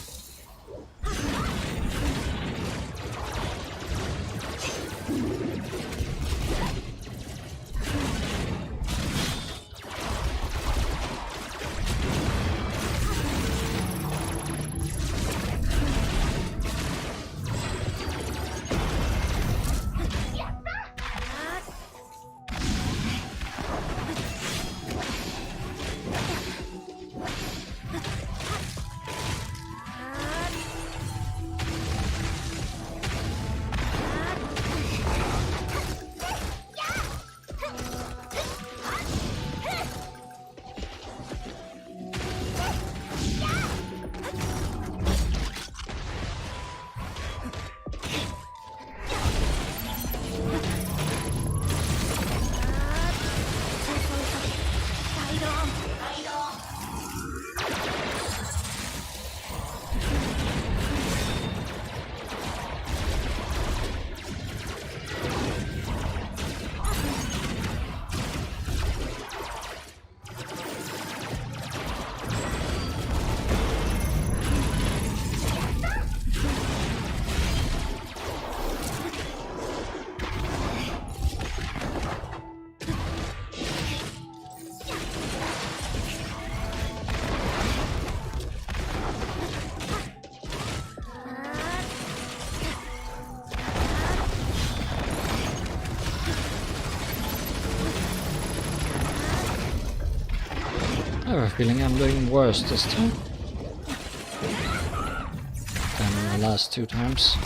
I have a feeling I'm doing worse this time than the last two times.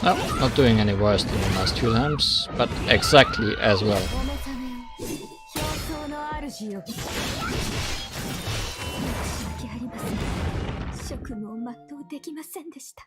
No, not doing any worse than the last 2 times, but exactly as well. お目覚めを表層の主よ。申し訳ありません。職務を全うできませんでした。